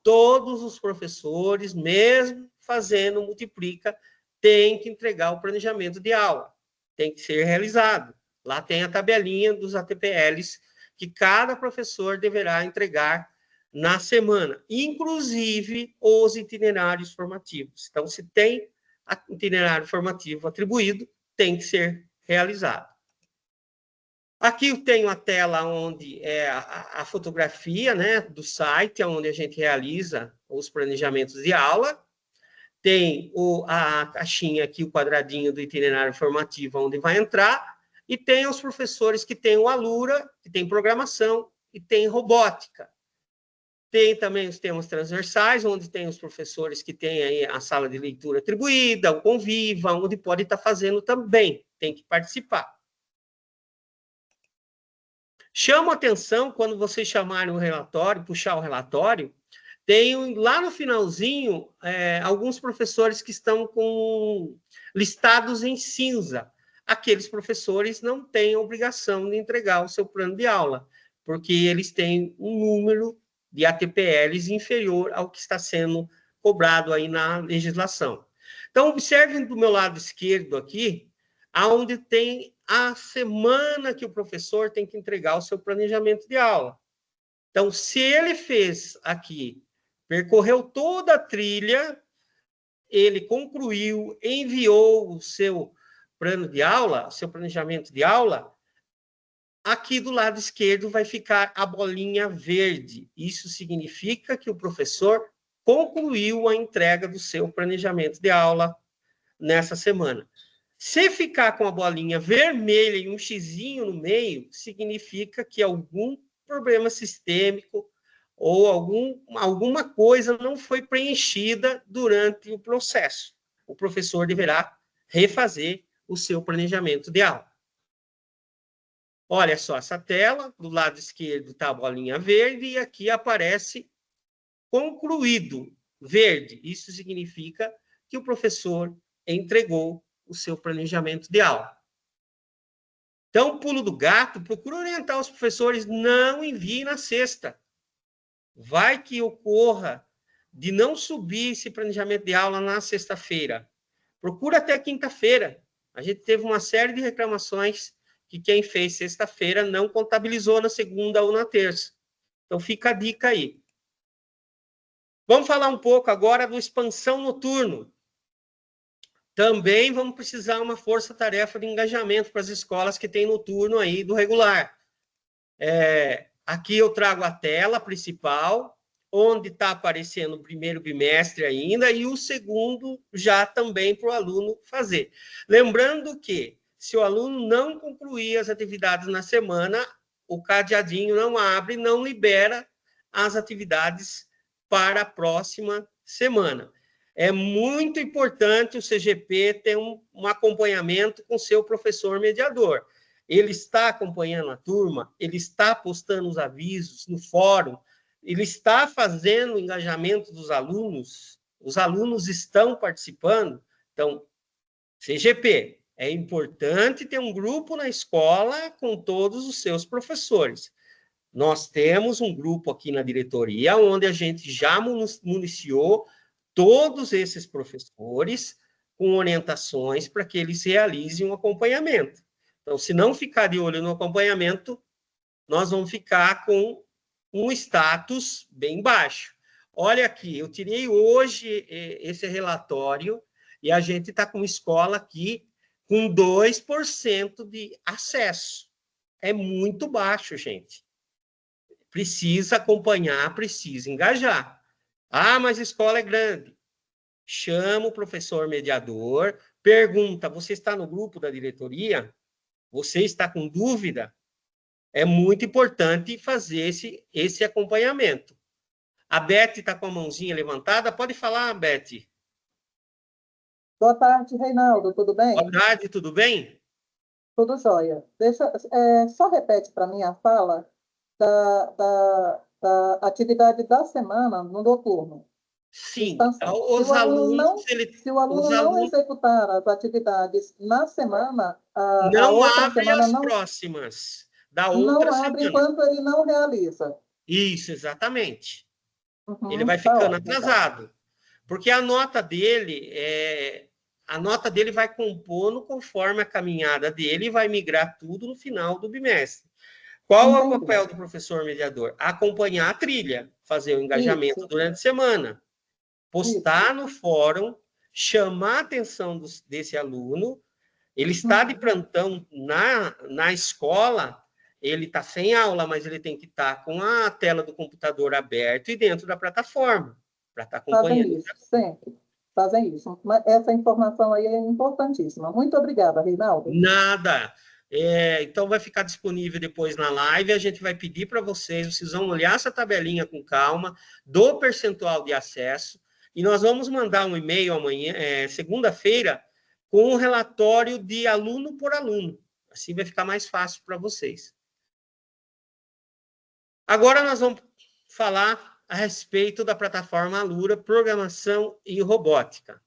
Todos os professores, mesmo fazendo multiplica, têm que entregar o planejamento de aula, tem que ser realizado, Lá tem a tabelinha dos ATPLs que cada professor deverá entregar na semana, inclusive os itinerários formativos. Então, se tem itinerário formativo atribuído, tem que ser realizado. Aqui eu tenho a tela onde é a fotografia, né, do site, onde a gente realiza os planejamentos de aula. Tem a caixinha aqui, o quadradinho do itinerário formativo, onde vai entrar, e tem os professores que têm o Alura, que tem programação, e tem robótica. Tem também os temas transversais, onde tem os professores que têm aí a sala de leitura atribuída, o Conviva, onde pode estar fazendo também, tem que participar. Chama atenção, quando vocês chamarem o relatório, puxar o relatório, tem lá no finalzinho alguns professores que estão listados em cinza. Aqueles professores não têm obrigação de entregar o seu plano de aula, porque eles têm um número de ATPLs inferior ao que está sendo cobrado aí na legislação. Então, observem do meu lado esquerdo aqui, aonde tem a semana que o professor tem que entregar o seu planejamento de aula. Então, se ele fez aqui, percorreu toda a trilha, ele concluiu, enviou o seu plano de aula, o seu planejamento de aula, aqui do lado esquerdo vai ficar a bolinha verde. Isso significa que o professor concluiu a entrega do seu planejamento de aula nessa semana. Se ficar com a bolinha vermelha e um xizinho no meio, significa que algum problema sistêmico ou alguma coisa não foi preenchida durante o processo. O professor deverá refazer o seu planejamento de aula. Olha só essa tela, do lado esquerdo está a bolinha verde e aqui aparece concluído, verde. Isso significa que o professor entregou o seu planejamento de aula. Então, pulo do gato, procura orientar os professores, não envie na sexta. Vai que ocorra de não subir esse planejamento de aula na sexta-feira. Procura até quinta-feira. A gente teve uma série de reclamações que quem fez sexta-feira não contabilizou na segunda ou na terça. Então, fica a dica aí. Vamos falar um pouco agora do expansão noturno. Também vamos precisar uma força-tarefa de engajamento para as escolas que têm noturno aí do regular. Aqui eu trago a tela principal, onde está aparecendo o primeiro bimestre ainda, e o segundo já também para o aluno fazer. Lembrando que, se o aluno não concluir as atividades na semana, o cadeadinho não abre, não libera as atividades para a próxima semana. É muito importante o CGP ter um acompanhamento com seu professor mediador. Ele está acompanhando a turma, ele está postando os avisos no fórum, ele está fazendo o engajamento dos alunos, os alunos estão participando. Então, CGP, é importante ter um grupo na escola com todos os seus professores. Nós temos um grupo aqui na diretoria, onde a gente já municiou todos esses professores com orientações para que eles realizem um acompanhamento. Então, se não ficar de olho no acompanhamento, nós vamos ficar com um status bem baixo. Olha aqui, eu tirei hoje esse relatório e a gente está com escola aqui com 2% de acesso. É muito baixo, gente. Precisa acompanhar, precisa engajar. Ah, mas a escola é grande. Chama o professor mediador, pergunta, você está no grupo da diretoria? Você está com dúvida? É muito importante fazer esse acompanhamento. A Beth está com a mãozinha levantada. Pode falar, Beth. Boa tarde, Reinaldo, tudo bem? Boa tarde, tudo bem? Tudo jóia. Só repete para mim a fala da atividade da semana no noturno. Sim, Então, os alunos... Se o aluno não executar as atividades na semana, não abre as próximas da outra semana. Não abre enquanto ele não realiza. Isso, exatamente. Ele vai ficando atrasado. Porque a nota dele, a nota dele vai compondo conforme a caminhada dele e vai migrar tudo no final do bimestre. Qual é o papel do professor mediador? Acompanhar a trilha, fazer o engajamento durante a semana, postar no fórum, chamar a atenção desse aluno. Ele está de plantão na escola, ele está sem aula, mas ele tem que estar com a tela do computador aberta e dentro da plataforma, para estar acompanhando. Fazem isso, sempre. Fazem isso. Essa informação aí é importantíssima. Muito obrigada, Reinaldo. Nada. Então, vai ficar disponível depois na live, a gente vai pedir para vocês vão olhar essa tabelinha com calma, do percentual de acesso, e nós vamos mandar um e-mail amanhã, segunda-feira, com um relatório de aluno por aluno. Assim vai ficar mais fácil para vocês. Agora nós vamos falar a respeito da plataforma Alura, Programação e Robótica.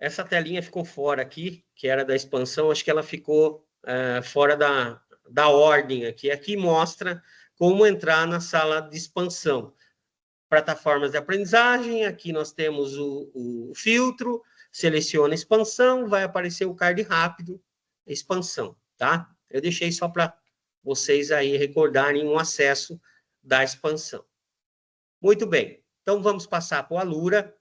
Essa telinha ficou fora aqui, que era da expansão, acho que ela ficou fora da ordem aqui. Aqui mostra como entrar na sala de expansão. Plataformas de aprendizagem, aqui nós temos o filtro, seleciona expansão, vai aparecer o card rápido, expansão, tá? Eu deixei só para vocês aí recordarem um acesso da expansão. Muito bem, então vamos passar para o Alura.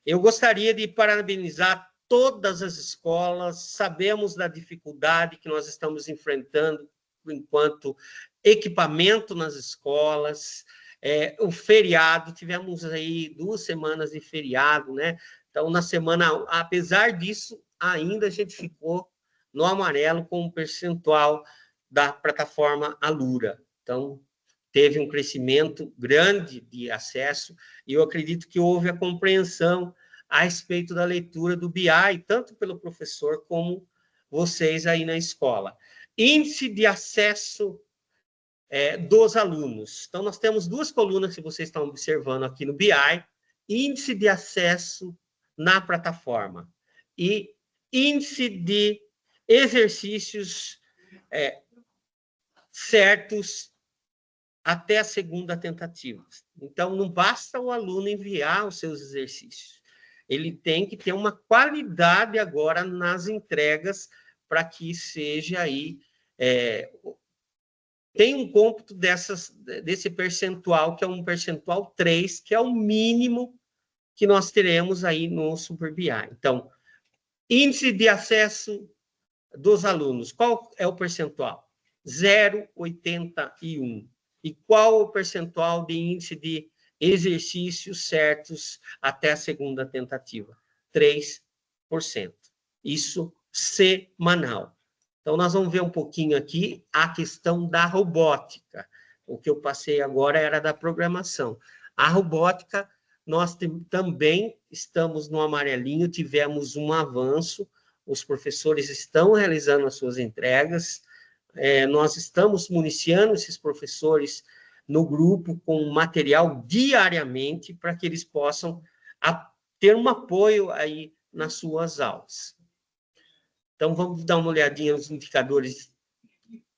Eu gostaria de parabenizar todas as escolas, sabemos da dificuldade que nós estamos enfrentando enquanto equipamento nas escolas, o feriado, tivemos aí 2 semanas de feriado, né? Então, na semana, apesar disso, ainda a gente ficou no amarelo com o percentual da plataforma Alura. Então, teve um crescimento grande de acesso, e eu acredito que houve a compreensão a respeito da leitura do BI, tanto pelo professor como vocês aí na escola. Índice de acesso dos alunos. Então, nós temos 2 colunas que vocês estão observando aqui no BI, índice de acesso na plataforma e índice de exercícios certos até a segunda tentativa. Então, não basta o aluno enviar os seus exercícios. Ele tem que ter uma qualidade agora nas entregas para que seja aí... tem um cômputo desse percentual, que é um percentual 3, que é o mínimo que nós teremos aí no Super BI. Então, índice de acesso dos alunos, qual é o percentual? 0,81. E qual o percentual de índice de exercícios certos até a segunda tentativa? 3%. Isso semanal. Então, nós vamos ver um pouquinho aqui a questão da robótica. O que eu passei agora era da programação. A robótica, nós também estamos no amarelinho, tivemos um avanço, os professores estão realizando as suas entregas, nós estamos municiando esses professores no grupo com material diariamente para que eles possam ter um apoio aí nas suas aulas. Então, vamos dar uma olhadinha nos indicadores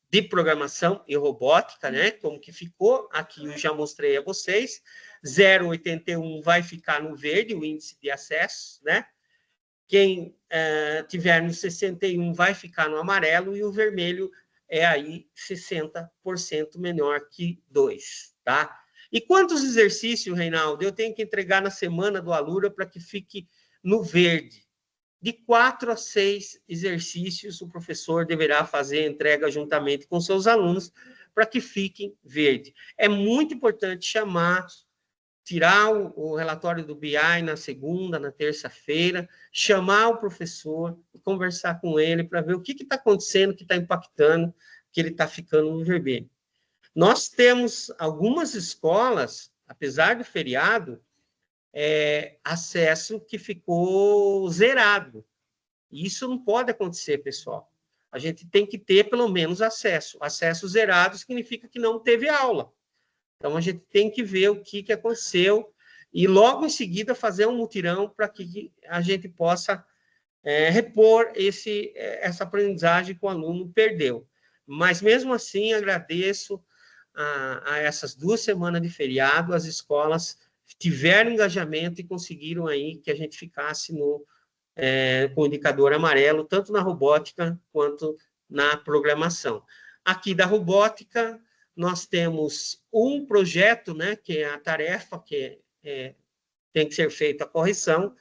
de programação e robótica, né? Como que ficou. Aqui eu já mostrei a vocês. 0,81 vai ficar no verde, o índice de acesso, né? Quem tiver no 61 vai ficar no amarelo, e o vermelho é aí 60% menor que 2, tá? E quantos exercícios, Reinaldo, eu tenho que entregar na semana do Alura para que fique no verde? De 4 a 6 exercícios, o professor deverá fazer a entrega juntamente com seus alunos para que fiquem verde. É muito importante tirar o relatório do BI na segunda, na terça-feira, chamar o professor e conversar com ele para ver o que está acontecendo, que está impactando, que ele está ficando no vermelho. Nós temos algumas escolas, apesar do feriado, acesso que ficou zerado. Isso não pode acontecer, pessoal. A gente tem que ter, pelo menos, acesso. Acesso zerado significa que não teve aula. Então, a gente tem que ver o que aconteceu e, logo em seguida, fazer um mutirão para que a gente possa repor essa aprendizagem que o aluno perdeu. Mas, mesmo assim, agradeço a essas 2 semanas de feriado, as escolas tiveram engajamento e conseguiram aí que a gente ficasse com o indicador amarelo, tanto na robótica quanto na programação. Aqui da robótica, nós temos um projeto, né, que é a tarefa, que tem que ser feita a correção,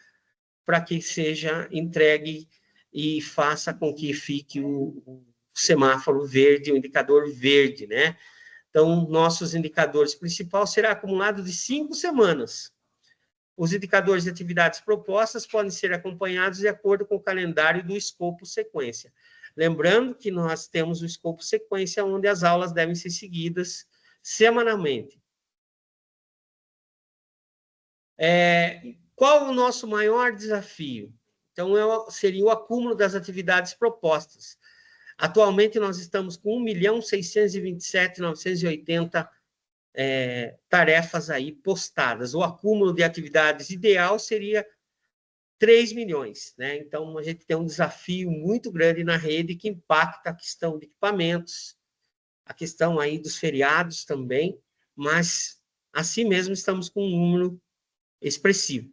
para que seja entregue e faça com que fique o semáforo verde, o indicador verde, né? Então, nossos indicadores principais será acumulado de 5 semanas. Os indicadores de atividades propostas podem ser acompanhados de acordo com o calendário do escopo sequência. Lembrando que nós temos o escopo sequência, onde as aulas devem ser seguidas semanalmente. Qual o nosso maior desafio? Então, seria o acúmulo das atividades propostas. Atualmente, nós estamos com 1.627.980 tarefas aí postadas. O acúmulo de atividades ideal seria 3 milhões, né? Então, a gente tem um desafio muito grande na rede que impacta a questão de equipamentos, a questão aí dos feriados também, mas, assim mesmo, estamos com um número expressivo.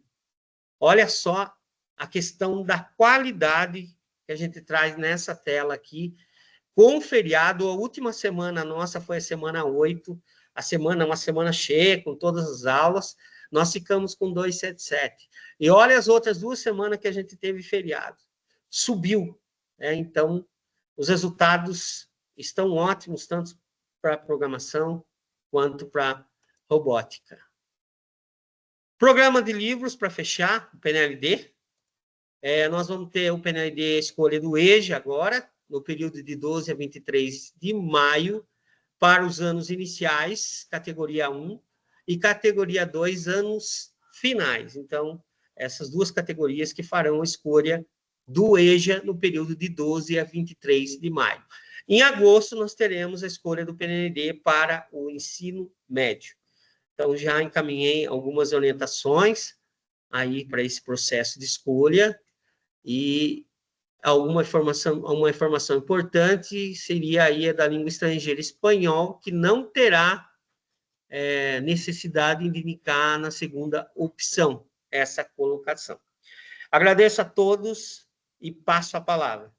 Olha só a questão da qualidade que a gente traz nessa tela aqui, com feriado. A última semana nossa foi a semana 8, uma semana cheia, com todas as aulas, nós ficamos com 277. E olha as outras 2 semanas que a gente teve feriado. Subiu, né? Então, os resultados estão ótimos, tanto para programação quanto para robótica. Programa de livros, para fechar, o PNLD. Nós vamos ter o PNLD escolha do EJA agora, no período de 12 a 23 de maio, para os anos iniciais, categoria 1, e categoria 2, anos finais. Então, essas 2 categorias que farão a escolha do EJA no período de 12 a 23 de maio. Em agosto, nós teremos a escolha do PNLD para o ensino médio. Então, já encaminhei algumas orientações aí para esse processo de escolha, e uma informação importante seria aí a da língua estrangeira espanhol, que não terá necessidade de indicar na segunda opção essa colocação. Agradeço a todos e passo a palavra.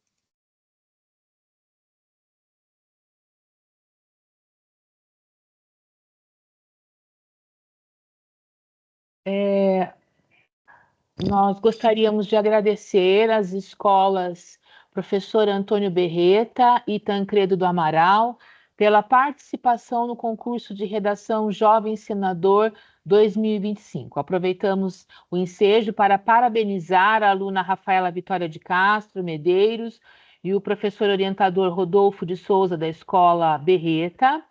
Nós gostaríamos de agradecer às escolas Professor Antônio Berreta e Tancredo do Amaral pela participação no concurso de redação Jovem Senador 2025. Aproveitamos o ensejo para parabenizar a aluna Rafaela Vitória de Castro Medeiros e o professor orientador Rodolfo de Souza da Escola Berreta,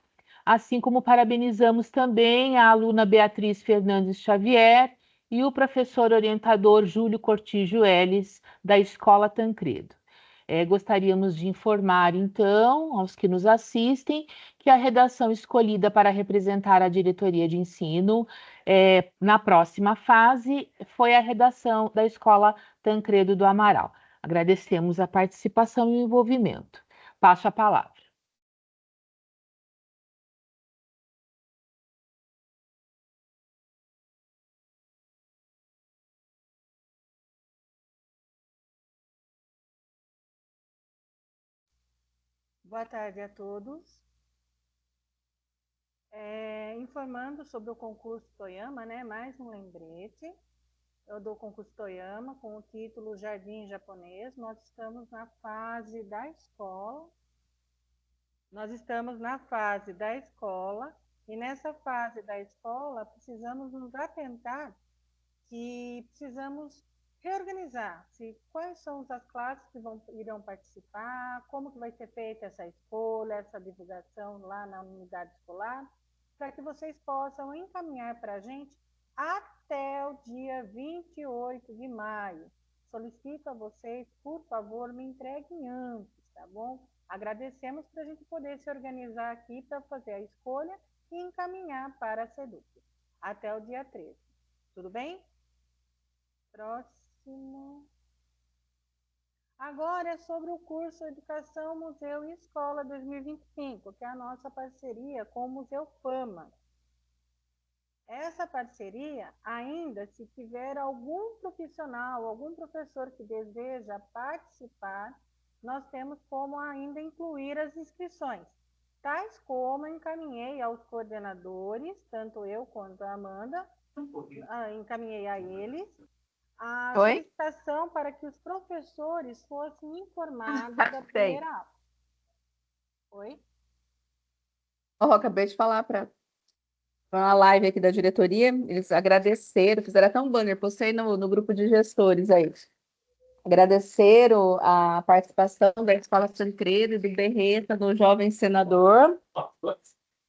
assim como parabenizamos também a aluna Beatriz Fernandes Xavier e o professor orientador Júlio Cortijo Eles, da Escola Tancredo. Gostaríamos de informar, então, aos que nos assistem, que a redação escolhida para representar a diretoria de ensino na próxima fase foi a redação da Escola Tancredo do Amaral. Agradecemos a participação e o envolvimento. Passo a palavra. Boa tarde a todos. Informando sobre o concurso Toyama, né? Mais um lembrete. Eu dou o concurso Toyama com o título Jardim Japonês. Nós estamos na fase da escola. E nessa fase da escola precisamos nos atentar que precisamos reorganizar quais são as classes que irão participar, como que vai ser feita essa escolha, essa divulgação lá na unidade escolar, para que vocês possam encaminhar para a gente até o dia 28 de maio. Solicito a vocês, por favor, me entreguem antes, tá bom? Agradecemos para a gente poder se organizar aqui para fazer a escolha e encaminhar para a SEDUC até o dia 13. Tudo bem? Próximo. Agora é sobre o curso Educação, Museu e Escola 2025, que é a nossa parceria com o Museu Fama. Essa parceria, ainda se tiver algum profissional, algum professor que deseja participar, nós temos como ainda incluir as inscrições, tais como encaminhei aos coordenadores, tanto eu quanto a Amanda, encaminhei a eles, a solicitação para que os professores fossem informados da primeira aula. Oi? Acabei de falar para uma live aqui da diretoria, eles agradeceram, fizeram até um banner, postei no grupo de gestores aí. Agradeceram a participação da Escola Tancredo e do Berreta, do jovem senador.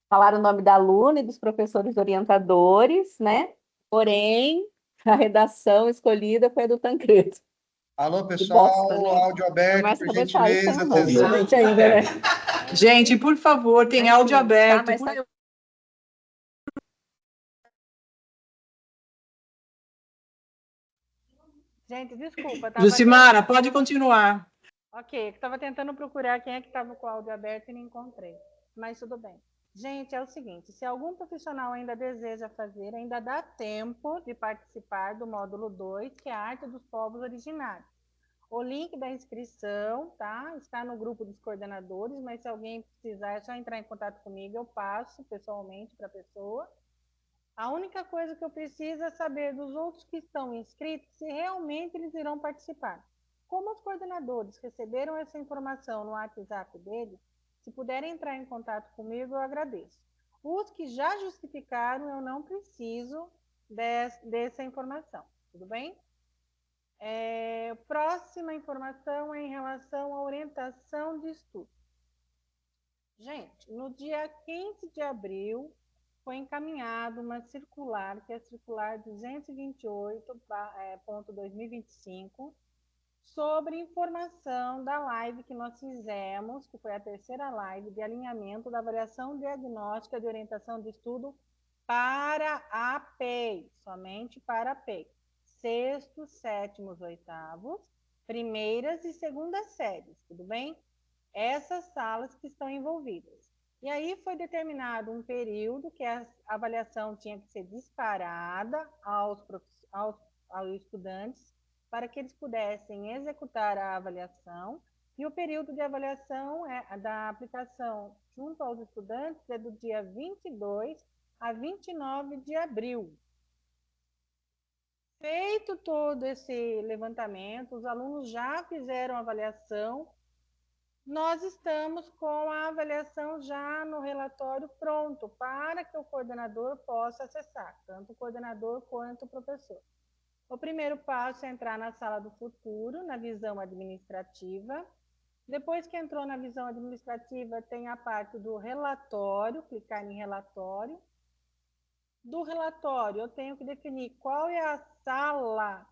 Falaram o nome da aluna e dos professores orientadores, né? Porém, a redação escolhida foi a do Tancredo. Alô, pessoal, bosta, né? áudio aberto, por gentileza. Gente, ainda, né? Gente, por favor, tem áudio aberto. Tá, mas saiu. Gente, desculpa. Jucimara, pode continuar. Ok, eu estava tentando procurar quem é que estava com o áudio aberto e não encontrei. Mas tudo bem. Gente, é o seguinte, se algum profissional ainda deseja fazer, ainda dá tempo de participar do módulo 2, que é a Arte dos Povos Originários. O link da inscrição, tá? Está no grupo dos coordenadores, mas se alguém precisar, é só entrar em contato comigo, eu passo pessoalmente para a pessoa. A única coisa que eu preciso é saber dos outros que estão inscritos se realmente eles irão participar. Como os coordenadores receberam essa informação no WhatsApp deles, se puderem entrar em contato comigo, eu agradeço. Os que já justificaram, eu não preciso dessa informação, tudo bem? Próxima informação é em relação à orientação de estudo. Gente, no dia 15 de abril, foi encaminhada uma circular, que é a circular 228.2025, sobre informação da live que nós fizemos, que foi a terceira live de alinhamento da avaliação diagnóstica de orientação de estudo para a PEI, somente para a PEI. Sextos, sétimos, oitavos, primeiras e segundas séries, tudo bem? Essas salas que estão envolvidas. E aí foi determinado um período que a avaliação tinha que ser disparada aos estudantes para que eles pudessem executar a avaliação. E o período de avaliação da aplicação junto aos estudantes é do dia 22 a 29 de abril. Feito todo esse levantamento, os alunos já fizeram a avaliação. Nós estamos com a avaliação já no relatório pronto, para que o coordenador possa acessar, tanto o coordenador quanto o professor. O primeiro passo é entrar na sala do futuro, na visão administrativa. Depois que entrou na visão administrativa, tem a parte do relatório, clicar em relatório. Do relatório, eu tenho que definir qual é a sala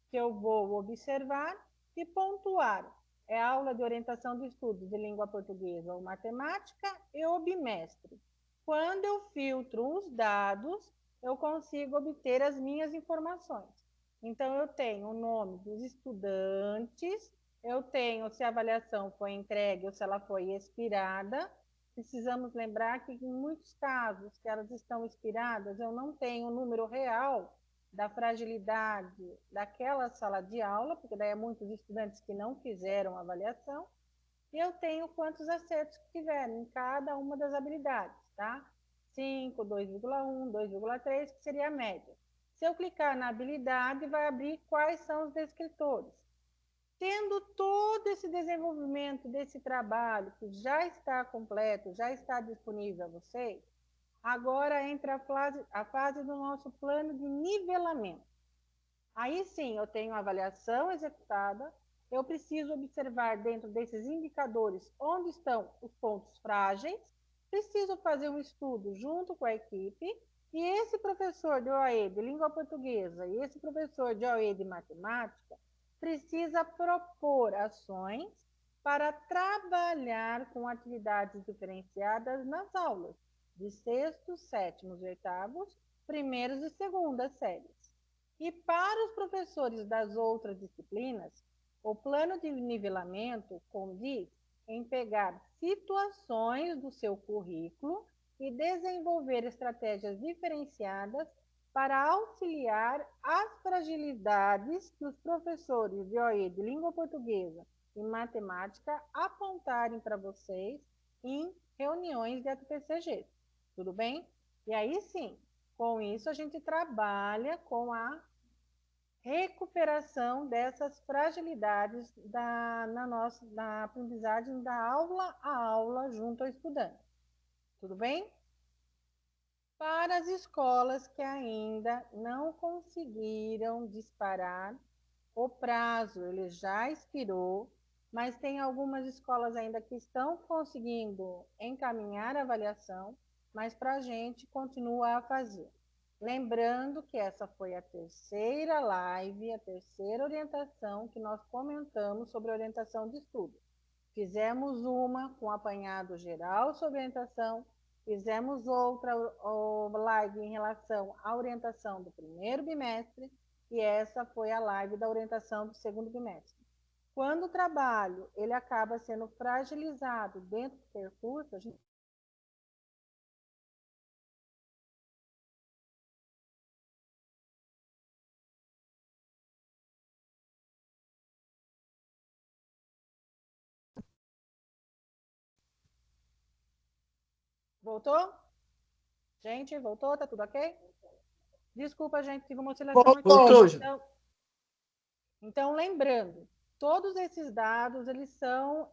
que eu vou observar e pontuar. É aula de orientação de estudos de língua portuguesa ou matemática e o bimestre. Quando eu filtro os dados, eu consigo obter as minhas informações. Então, eu tenho o nome dos estudantes, eu tenho se a avaliação foi entregue ou se ela foi expirada. Precisamos lembrar que, em muitos casos que elas estão expiradas, eu não tenho o número real da fragilidade daquela sala de aula, porque daí é muitos estudantes que não fizeram a avaliação, e eu tenho quantos acertos que tiveram em cada uma das habilidades, tá? 5, 2,1, 2,3, que seria a média. Se eu clicar na habilidade, vai abrir quais são os descritores. Tendo todo esse desenvolvimento desse trabalho, que já está completo, já está disponível a vocês, agora entra a fase do nosso plano de nivelamento. Aí sim, eu tenho a avaliação executada, eu preciso observar dentro desses indicadores onde estão os pontos frágeis, preciso fazer um estudo junto com a equipe, e esse professor de OAE de língua portuguesa e esse professor de OAE de matemática precisa propor ações para trabalhar com atividades diferenciadas nas aulas de sextos, sétimos e oitavos, primeiros e segundas séries. E para os professores das outras disciplinas, o plano de nivelamento condiz em pegar situações do seu currículo e desenvolver estratégias diferenciadas para auxiliar as fragilidades que os professores de OE de língua portuguesa e matemática apontarem para vocês em reuniões de ATPCG. Tudo bem? E aí sim, com isso a gente trabalha com a recuperação dessas fragilidades na aprendizagem da aula a aula junto ao estudante. Tudo bem? Para as escolas que ainda não conseguiram disparar, o prazo ele já expirou, mas tem algumas escolas ainda que estão conseguindo encaminhar a avaliação, mas para a gente continua a fazer. Lembrando que essa foi a terceira live, a terceira orientação que nós comentamos sobre orientação de estudo. Fizemos uma com apanhado geral sobre orientação, fizemos outra live em relação à orientação do primeiro bimestre, e essa foi a live da orientação do segundo bimestre. Quando o trabalho ele acaba sendo fragilizado dentro do percurso, a gente voltou? Gente, voltou? Tá tudo ok? Desculpa, gente, tive uma oscilação aqui. Voltou. Então, lembrando, todos esses dados, eles são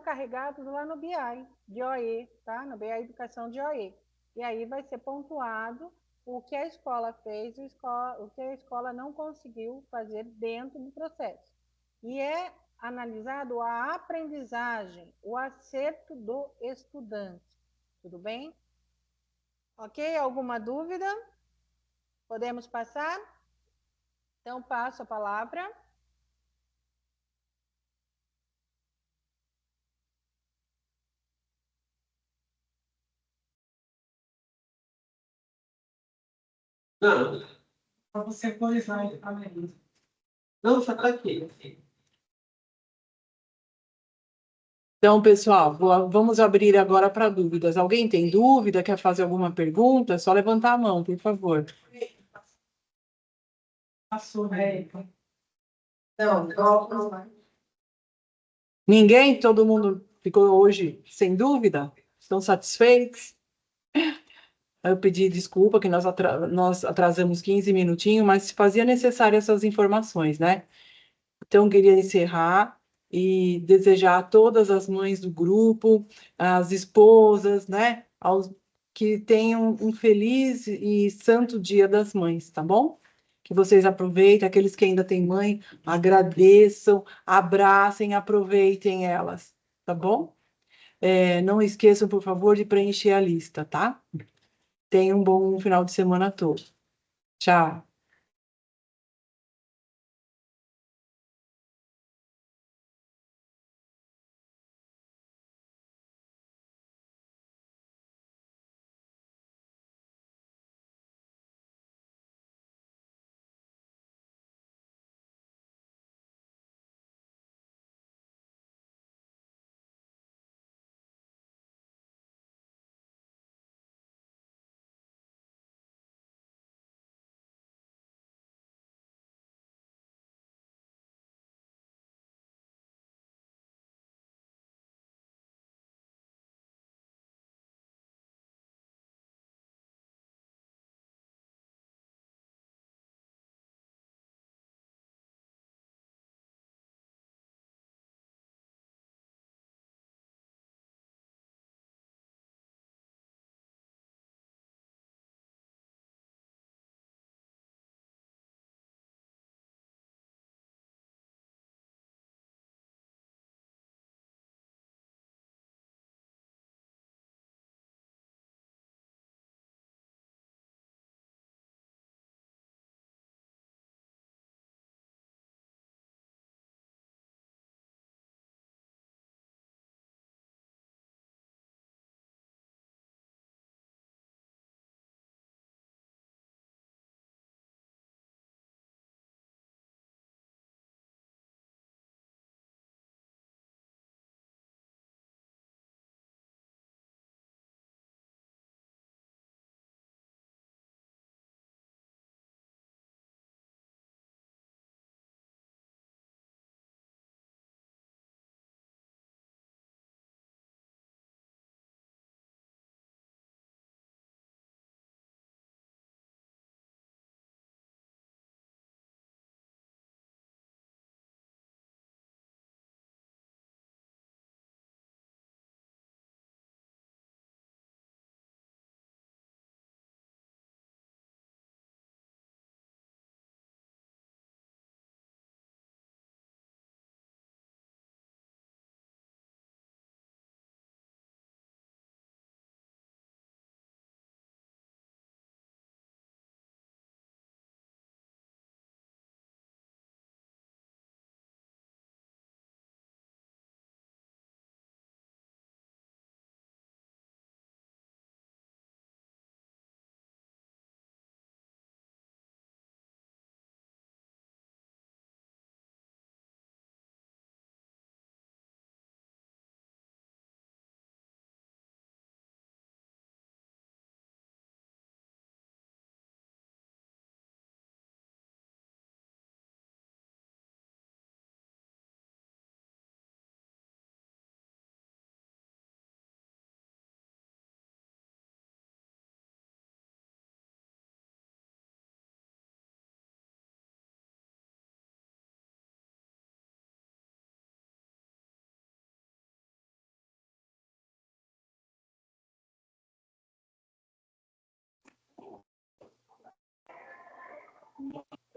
carregados lá no BI de OE, tá? No BI Educação de OE. E aí vai ser pontuado o que a escola fez, o que a escola não conseguiu fazer dentro do processo. E é analisado a aprendizagem, o acerto do estudante. Tudo bem? Ok? Alguma dúvida? Podemos passar? Então, passo a palavra. Não, Para você atualizar ele também. não, já está aqui. Então, pessoal, vamos abrir agora para dúvidas. Alguém tem dúvida? Quer fazer alguma pergunta? É só levantar a mão, por favor. Passou, né? Não. Ninguém? Todo mundo ficou hoje sem dúvida? Estão satisfeitos? Eu pedi desculpa que nós atrasamos 15 minutinhos, mas fazia necessário essas informações, né? Então, queria encerrar e desejar a todas as mães do grupo, as esposas, né, que tenham um feliz e santo Dia das Mães, tá bom? Que vocês aproveitem, aqueles que ainda têm mãe, agradeçam, abracem, aproveitem elas, tá bom? Não esqueçam, por favor, de preencher a lista, tá? Tenham um bom final de semana todo. Tchau.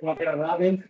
uma granada entre